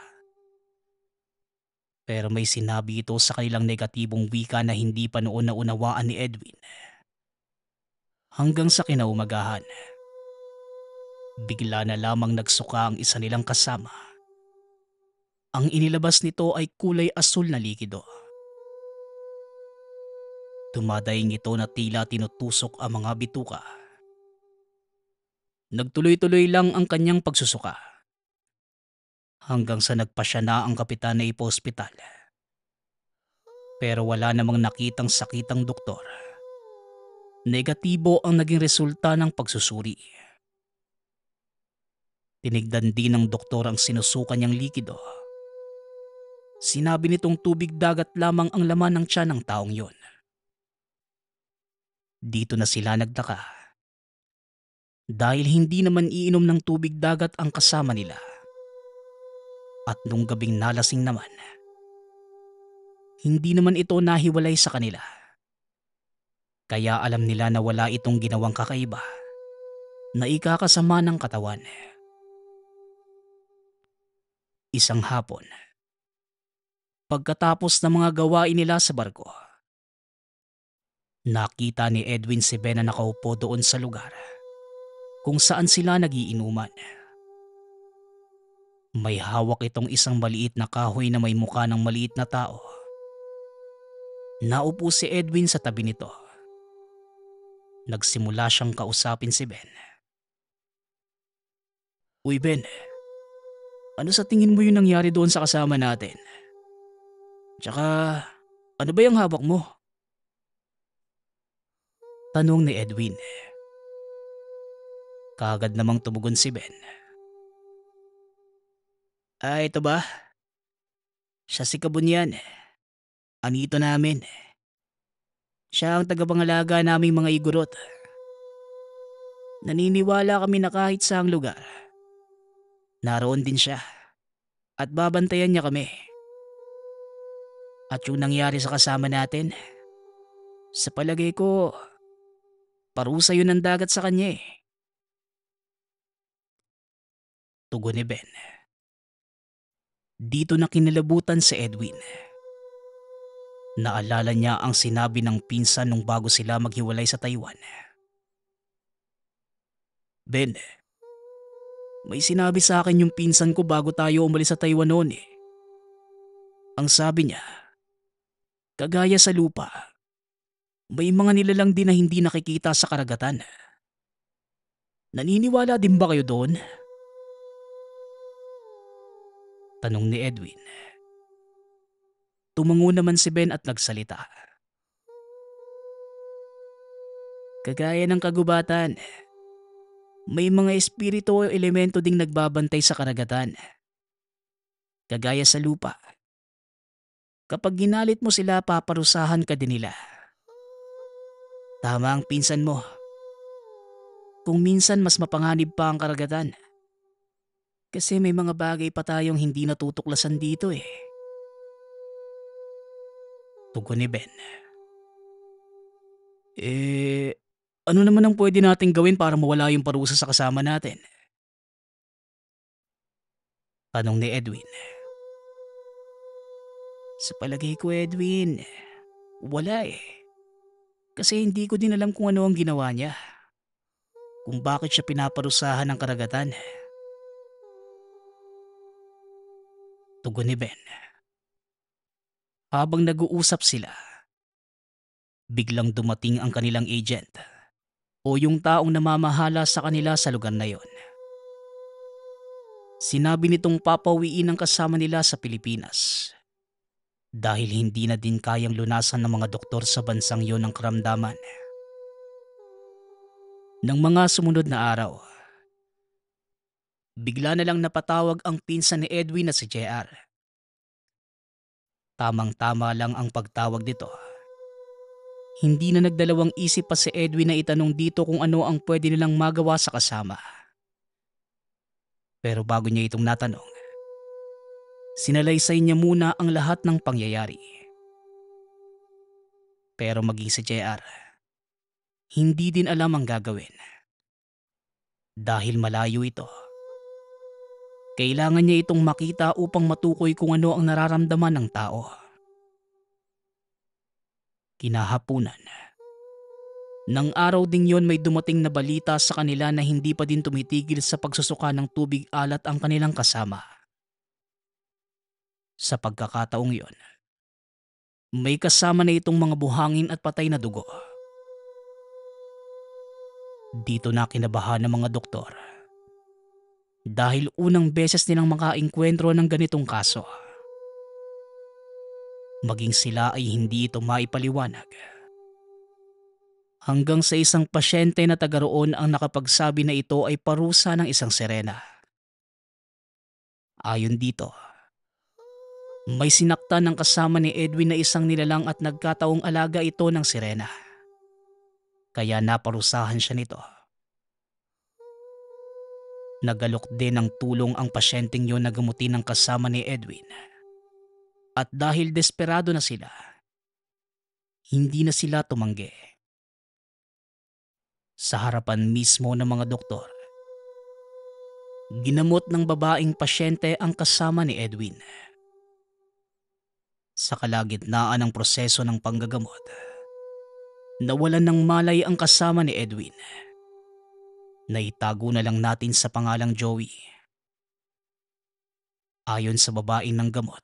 Pero may sinabi ito sa kanilang negatibong wika na hindi pa noon naunawaan ni Edwin. Hanggang sa kinaumagahan, bigla na lamang nagsuka ang isa nilang kasama. Ang inilabas nito ay kulay asul na likido. Dumadaing ito na tila tinutusok ang mga bituka. Nagtuloy-tuloy lang ang kanyang pagsusuka hanggang sa nagpasya na ang kapitan na ipa-ospital. Pero wala namang nakitang sakitang doktor. Negatibo ang naging resulta ng pagsusuri. Tinigdan din ng doktor ang sinusuka niyang likido. Sinabi nitong tubig dagat lamang ang laman ng tiyan ng taong yon. Dito na sila nagtaka. Dahil hindi naman iinom ng tubig dagat ang kasama nila. At nung gabing nalasing naman, hindi naman ito nahiwalay sa kanila. Kaya alam nila na wala itong ginawang kakaiba na ikakasama ng katawan. Isang hapon, pagkatapos ng mga gawain nila sa barko, nakita ni Edwin si Ben na nakaupo doon sa lugar kung saan sila nagiinuman. May hawak itong isang maliit na kahoy na may mukha ng maliit na tao. Naupo si Edwin sa tabi nito. Nagsimula siyang kausapin si Ben. "Uy Ben, ano sa tingin mo yung nangyari doon sa kasama natin? Tsaka ano ba yung hawak mo?" Tanong ni Edwin. Kaagad namang tumugon si Ben. Ito ba? Siya si Kabunyan. Anito namin. Siya ang tagapangalaga naming mga igurot. Naniniwala kami na kahit saang lugar, naroon din siya at babantayan niya kami. At yung nangyari sa kasama natin, sa palagay ko, parusa yun ng dagat sa kanya eh. Tugon ni Ben. Dito na kinalabutan si Edwin. Naalala niya ang sinabi ng pinsan nung bago sila maghiwalay sa Taiwan. "Ben, may sinabi sa akin yung pinsan ko bago tayo umalis sa Taiwan noon eh. Ang sabi niya, kagaya sa lupa, may mga nilalang din na hindi nakikita sa karagatan. Naniniwala din ba kayo doon?" Tanong ni Edwin. Tumango naman si Ben at nagsalita. "Kagaya ng kagubatan, may mga espiritu o elemento ding nagbabantay sa karagatan. Kagaya sa lupa. Kapag ginalit mo sila, paparusahan ka din nila. Tama ang pinsan mo. Kung minsan mas mapanganib pa ang karagatan. Kasi may mga bagay pa tayong hindi natutuklasan dito eh." Tugon ni Ben. "Eh, ano naman ang pwede nating gawin para mawala yung parusa sa kasama natin?" Tanong ni Edwin. Sa palagay ko Edwin, wala eh. Kasi hindi ko din alam kung ano ang ginawa niya. Kung bakit siya pinaparusahan ng karagatan. Tugon ni Ben. Habang nag-uusap sila, biglang dumating ang kanilang agent o yung taong namamahala sa kanila sa lugar na yon. Sinabi nitong papawiin ang kasama nila sa Pilipinas dahil hindi na din kayang lunasan ng mga doktor sa bansang yon ang karamdaman. Nang mga sumunod na araw, bigla na lang napatawag ang pinsan ni Edwin na si JR. Tamang-tama lang ang pagtawag dito. Hindi na nagdalawang isip pa si Edwin na itanong dito kung ano ang pwede nilang magawa sa kasama. Pero bago niya itong natanong, sinalaysay niya muna ang lahat ng pangyayari. Pero maging si JR, hindi din alam ang gagawin. dahil malayo ito. Kailangan niya itong makita upang matukoy kung ano ang nararamdaman ng tao. Kinahapunan. Nang araw ding yon may dumating na balita sa kanila na hindi pa din tumitigil sa pagsusuka ng tubig alat ang kanilang kasama. Sa pagkakataong yon, may kasama na itong mga buhangin at patay na dugo. Dito na kinabahan ng mga doktor dahil unang beses nilang makaengkwentro ng ganitong kaso. Maging sila ay hindi ito maipaliwanag. Hanggang sa isang pasyente na taga roon ang nakapagsabi na ito ay parusa ng isang sirena. Ayon dito, may sinaktan ng kasama ni Edwin na isang nilalang at nagkataong alaga ito ng sirena. Kaya naparusahan siya nito. Nagalok din ng tulong ang pasyenteng yon na gamutin ng kasama ni Edwin. At dahil desperado na sila, hindi na sila tumanggi. Sa harapan mismo ng mga doktor, ginamot ng babaeng pasyente ang kasama ni Edwin. Sa kalagitnaan ng proseso ng panggagamot, nawalan ng malay ang kasama ni Edwin. Naitago na lang natin sa pangalang Joey. Ayon sa babaeng ng gamot,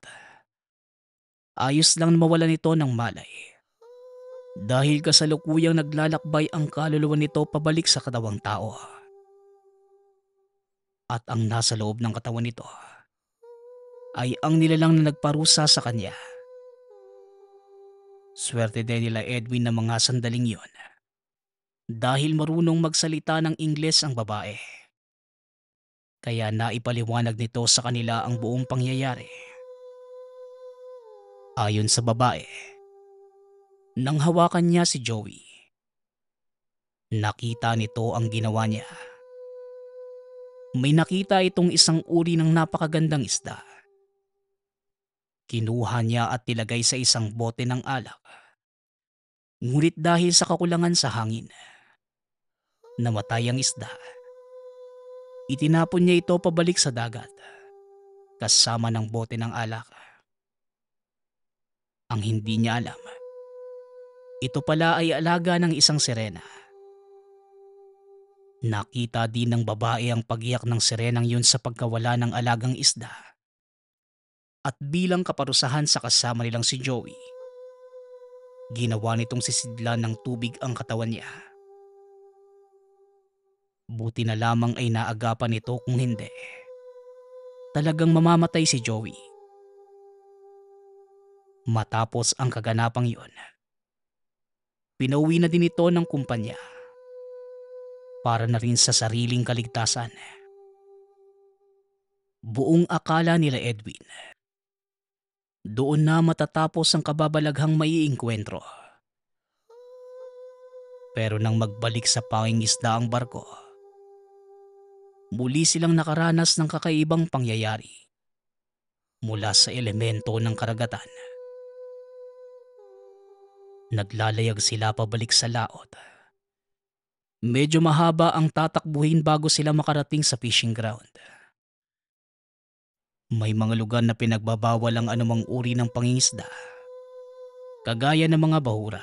ayos lang na mawalan ito ng malay dahil kasalukuyang naglalakbay ang kaluluwa nito pabalik sa katawang tao. At ang nasa loob ng katawan nito ay ang nilalang na nagparusa sa kanya. Swerte din nila Edwin na mga sandaling yon dahil marunong magsalita ng Ingles ang babae. Kaya naipaliwanag nito sa kanila ang buong pangyayari. Ayon sa babae, nang hawakan niya si Joey, nakita nito ang ginawa niya. May nakita itong isang uri ng napakagandang isda. Kinuha niya at nilagay sa isang bote ng alak. Ngunit dahil sa kakulangan sa hangin, namatay ang isda. Itinapon niya ito pabalik sa dagat, kasama ng bote ng alak. Ang hindi niya alam, ito pala ay alaga ng isang sirena. Nakita din ng babae ang pagiyak ng sirenang yun sa pagkawala ng alagang isda. At bilang kaparusahan sa kasama nilang si Joey, ginawa nitong sisidlan ng tubig ang katawan niya. Buti na lamang ay naagapan nito, kung hindi, talagang mamamatay si Joey. Matapos ang kaganapang yun, pinauwi na din ito ng kumpanya para na rin sa sariling kaligtasan. Buong akala nila Edwin, doon na matatapos ang kababalaghang maiengkwentro. Pero nang magbalik sa pangingisda ang barko, muli silang nakaranas ng kakaibang pangyayari mula sa elemento ng karagatan. Naglalayag sila pabalik sa laot. Medyo mahaba ang tatakbuhin bago sila makarating sa fishing ground. May mga lugar na pinagbabawal ang anumang uri ng pangingisda, kagaya ng mga bahura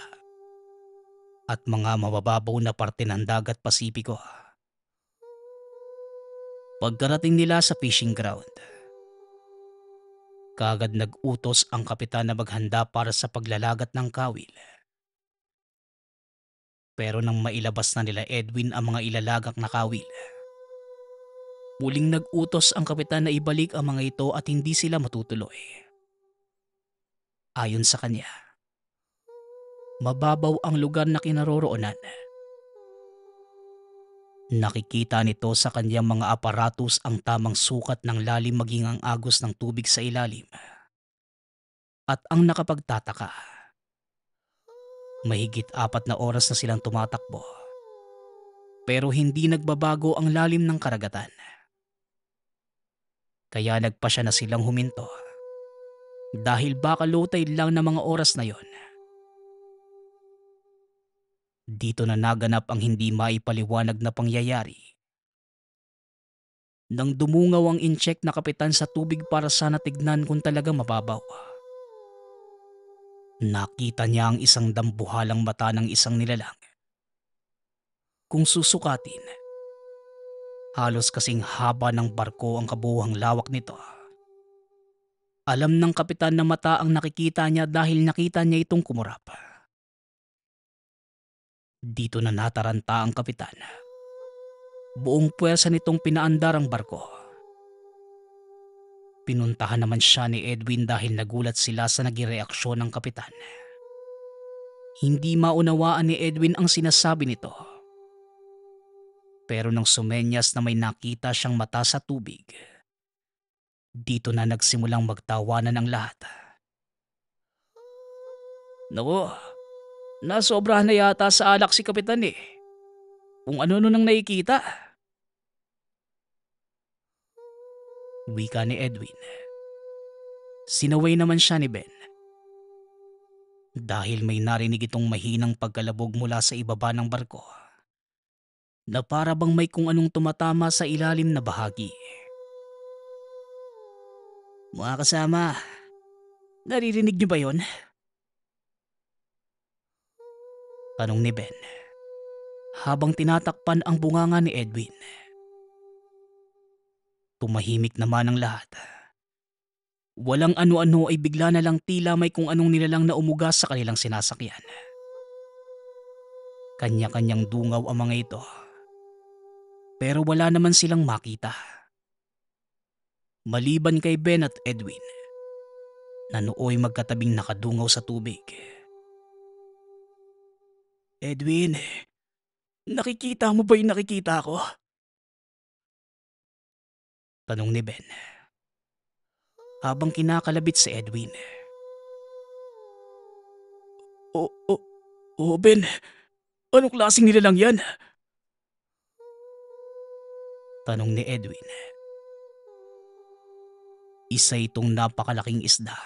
at mga mabababaw na parte ng dagat Pasipiko. Pagkarating nila sa fishing ground, kaagad nag-utos ang kapitan na maghanda para sa paglalagat ng kawil. Pero nang mailabas na nila Edwin ang mga ilalagak na kawil, muling nag-utos ang kapitan na ibalik ang mga ito at hindi sila matutuloy. Ayon sa kanya, mababaw ang lugar na kinaroroonan. Nakikita nito sa kanyang mga aparatus ang tamang sukat ng lalim maging ang agos ng tubig sa ilalim. At ang nakapagtataka, mahigit 4 na oras na silang tumatakbo, pero hindi nagbabago ang lalim ng karagatan. Kaya nagpasya na silang huminto dahil baka lutay lang na mga oras na yon. Dito na naganap ang hindi maipaliwanag na pangyayari Nang dumungaw ang incheck na kapitan sa tubig para sana tignan kung talaga mababaw, nakita niya ang isang dambuhalang mata ng isang nilalang. Kung susukatin, halos kasing haba ng barko ang kabuuang lawak nito. Alam ng kapitan na mata ang nakikita niya dahil nakita niya itong kumurap. Dito na nataranta ang kapitan. Buong puwersa nitong pinaandar ang barko. Pinuntahan naman siya ni Edwin dahil nagulat sila sa naging reaksyon ng kapitan. Hindi maunawaan ni Edwin ang sinasabi nito. Pero nang sumenyas na may nakita siyang mata sa tubig, dito na nagsimulang magtawanan ang lahat. Naku, nasobrahan na yata sa alak si kapitan eh. Kung ano nang nakikita. Wika ni Edwin. Sinaway naman siya ni Ben. Dahil may narinig itong mahinang pagkalabog mula sa ibaba ng barko na para bang may kung anong tumatama sa ilalim na bahagi. Mga kasama, naririnig niyo ba yon? Tanong ni Ben habang tinatakpan ang bunganga ni Edwin. Tumahimik naman ang lahat. Walang ano-ano ay bigla na lang tila may kung anong nilalang na umugas sa kanilang sinasakyan. Kanya-kanyang dungaw ang mga ito. Pero wala naman silang makita. Maliban kay Ben at Edwin, na nooy magkatabing nakadungaw sa tubig. Edwin, nakikita mo ba yung nakikita ko? Tanong ni Ben habang kinakalabit si Edwin. O Ben, anong klaseng nilalang yan? Tanong ni Edwin. Isa itong napakalaking isda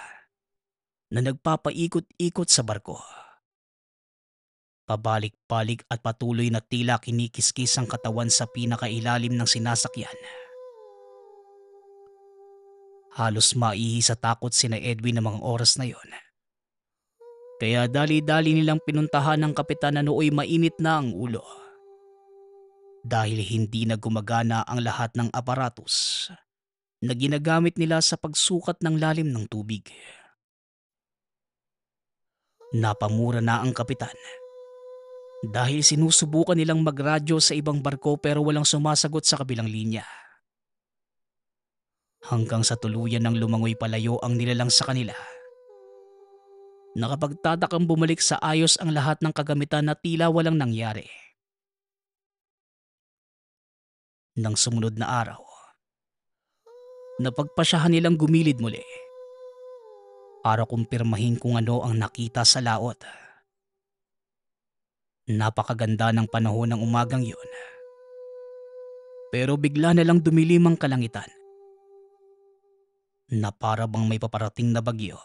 na nagpapaikot-ikot sa barko. Pabalik-balik at patuloy na tila kinikiskis ang katawan sa pinakailalim ng sinasakyan. Halos maihi sa takot sina Edwin ng mga oras na yon. Kaya dali-dali nilang pinuntahan ng kapitan na nooy mainit na ang ulo. Dahil hindi na gumagana ang lahat ng aparatus na ginagamit nila sa pagsukat ng lalim ng tubig. Napamura na ang kapitan dahil sinusubukan nilang magradyo sa ibang barko pero walang sumasagot sa kabilang linya. Hanggang sa tuluyan ng lumangoy palayo ang nilalang sa kanila. Nakapagtatakang bumalik sa ayos ang lahat ng kagamitan na tila walang nangyari. Nang sumunod na araw, napagpasyahan nilang gumilid muli para kumpirmahin kung ano ang nakita sa laot. Napakaganda ng panahon ng umagang yun. Pero bigla na lang dumilim ang kalangitan na para bang may paparating na bagyo.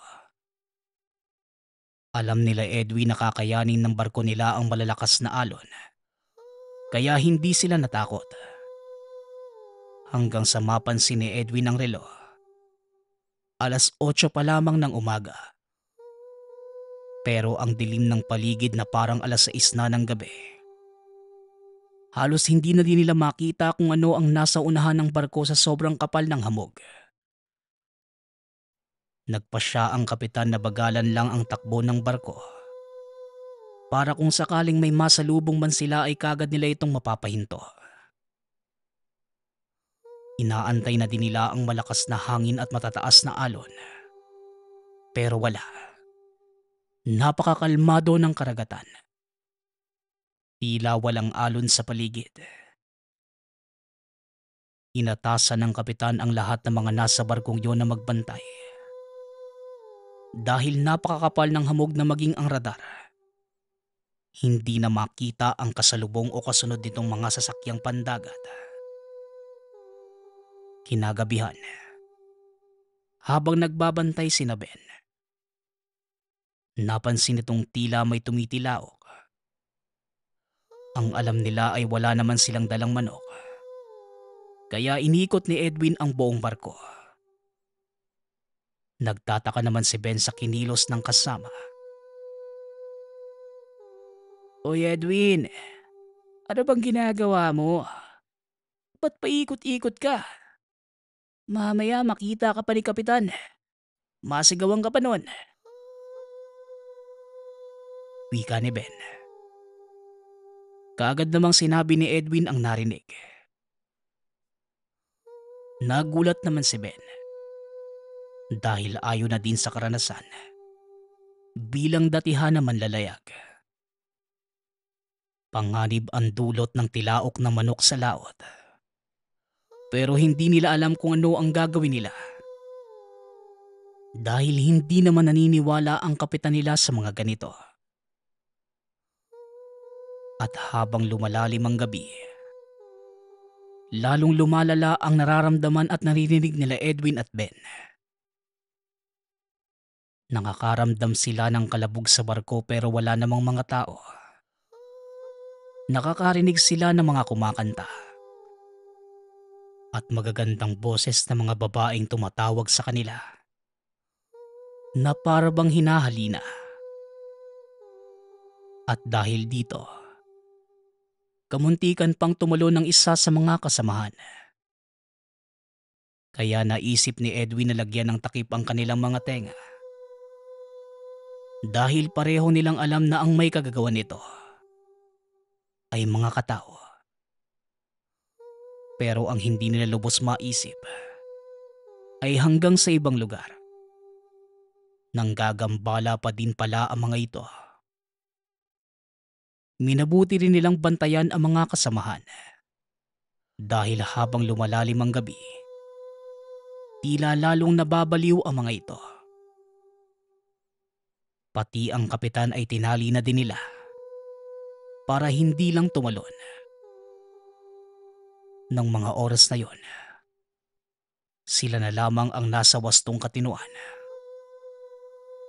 Alam nila Edwin na kakayanin ng barko nila ang malalakas na alon. Kaya hindi sila natakot. Hanggang sa mapansin ni Edwin ang relo. 8:00 pa lamang ng umaga. Pero ang dilim ng paligid na parang 6:00 na ng gabi. Halos hindi na din nila makita kung ano ang nasa unahan ng barko sa sobrang kapal ng hamog. Nagpasya ang kapitan na bagalan lang ang takbo ng barko. Para kung sakaling may masalubong man sila ay kagad nila itong mapapahinto. Inaantay na din nila ang malakas na hangin at matataas na alon. Pero wala. Napakakalmado ng karagatan. Tila walang alon sa paligid. Inatasan ng kapitan ang lahat ng mga nasa barkong yon na magbantay. Dahil napakakapal ng hamog na maging ang radar. Hindi na makita ang kasalubong o kasunod nitong mga sasakyang pandagat. Kinagabihan. Habang nagbabantay sina Ben, napansin itong tila may tumitilaok. Ang alam nila ay wala naman silang dalang manok. Kaya inikot ni Edwin ang buong barko. Nagtataka naman si Ben sa kinilos ng kasama. Oy Edwin, ano bang ginagawa mo? Ba't paikot-ikot ka? Mamaya makita ka pa ni Kapitan. Masigawan ka pa nun. Wika ni Ben. Kaagad namang sinabi ni Edwin ang narinig. Nagulat naman si Ben. Dahil ayaw na din sa karanasan. Bilang datihan na manlalayag. Panganib ang dulot ng tilaok na manok sa laot. Pero hindi nila alam kung ano ang gagawin nila. Dahil hindi naman naniniwala ang kapitan nila sa mga ganito. At habang lumalalim ang gabi, lalong lumalala ang nararamdaman at naririnig nila Edwin at Ben. Nakakaramdam sila ng kalabog sa barko pero wala namang mga tao. Nakakarinig sila ng mga kumakanta. At magagandang boses ng mga babaeng tumatawag sa kanila. Na para bang hinahalina. At dahil dito, kamuntikan pang tumulo ng isa sa mga kasamahan. Kaya naisip ni Edwin na lagyan ng takip ang kanilang mga tenga. Dahil pareho nilang alam na ang may kagagawan nito ay mga katao. Pero ang hindi nila lubos maisip ay hanggang sa ibang lugar. Nanggagambala pa din pala ang mga ito. Minabuti rin nilang bantayan ang mga kasamahan. Dahil habang lumalalim ang gabi, tila lalong nababaliw ang mga ito. Pati ang kapitan ay tinali na din nila para hindi lang tumalon. Nang mga oras na yon, sila na lamang ang nasa wastong katinuan.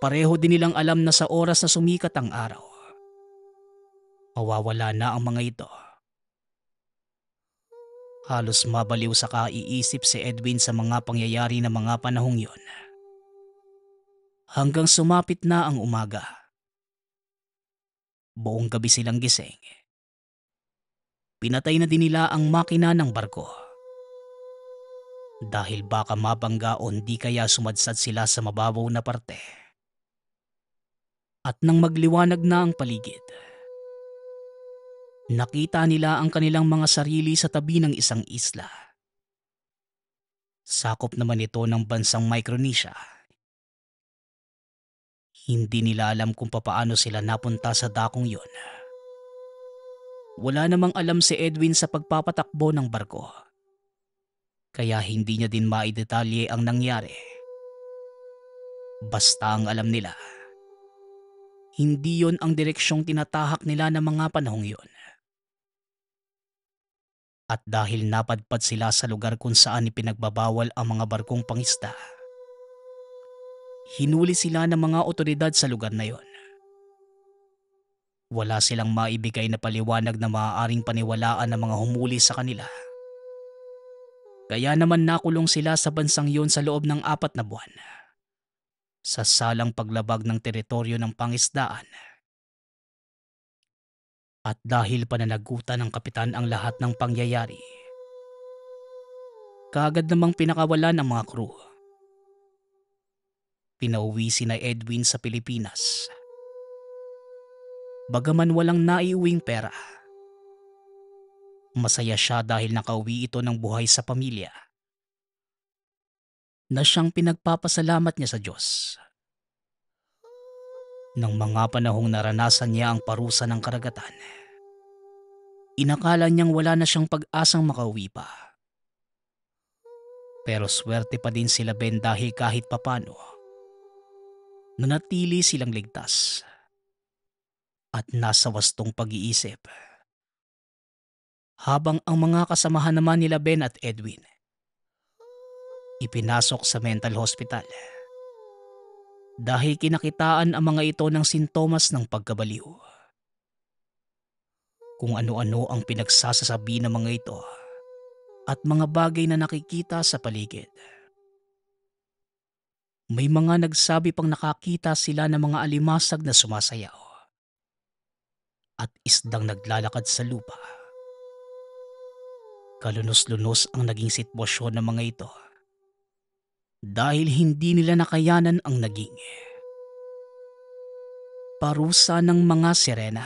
Pareho din nilang alam na sa oras na sumikat ang araw, mawawala na ang mga ito. Halos mabaliw sa kaiisip si Edwin sa mga pangyayari ng mga panahong yon. Hanggang sumapit na ang umaga. Buong gabi silang gising. Pinatay na din nila ang makina ng barko. Dahil baka mabangga o hindi kaya sumadsad sila sa mababaw na parte. At nang magliwanag na ang paligid, nakita nila ang kanilang mga sarili sa tabi ng isang isla. Sakop naman ito ng bansang Micronesia. Hindi nila alam kung papaano sila napunta sa dakong yun. Wala namang alam si Edwin sa pagpapatakbo ng barko. Kaya hindi niya din maidetalye ang nangyari. Basta ang alam nila, hindi yon ang direksyong tinatahak nila ng mga panahong yon. At dahil napadpad sila sa lugar kung saan ipinagbabawal ang mga barkong pangisda, hinuli sila ng mga otoridad sa lugar na yon. Wala silang maibigay na paliwanag na maaaring paniwalaan ng mga humuli sa kanila. Kaya naman nakulong sila sa bansang yon sa loob ng 4 na buwan. Sa salang paglabag ng teritoryo ng pangisdaan. At dahil pananagutan ng kapitan ang lahat ng pangyayari, kaagad namang pinakawalan ang mga crew. Pinauwi sina Edwin sa Pilipinas. Bagaman walang naiuwing pera, masaya siya dahil nakauwi ito ng buhay sa pamilya na siyang pinagpapasalamat niya sa Diyos. Nang mga panahong naranasan niya ang parusa ng karagatan, inakala niyang wala na siyang pag-asang makauwi pa. Pero swerte pa din sila Ben dahil kahit papano, nanatili silang ligtas. At nasa wastong pag-iisip. Habang ang mga kasamahan naman nila Ben at Edwin, ipinasok sa mental hospital. Dahil kinakitaan ang mga ito ng sintomas ng pagkabaliw. Kung ano-ano ang pinagsasasabi ng mga ito, at mga bagay na nakikita sa paligid. May mga nagsabi pang nakakita sila ng mga alimasag na sumasayaw at isdang naglalakad sa lupa. Kalunos-lunos ang naging sitwasyon ng mga ito dahil hindi nila nakayanan ang naging parusa ng mga sirena.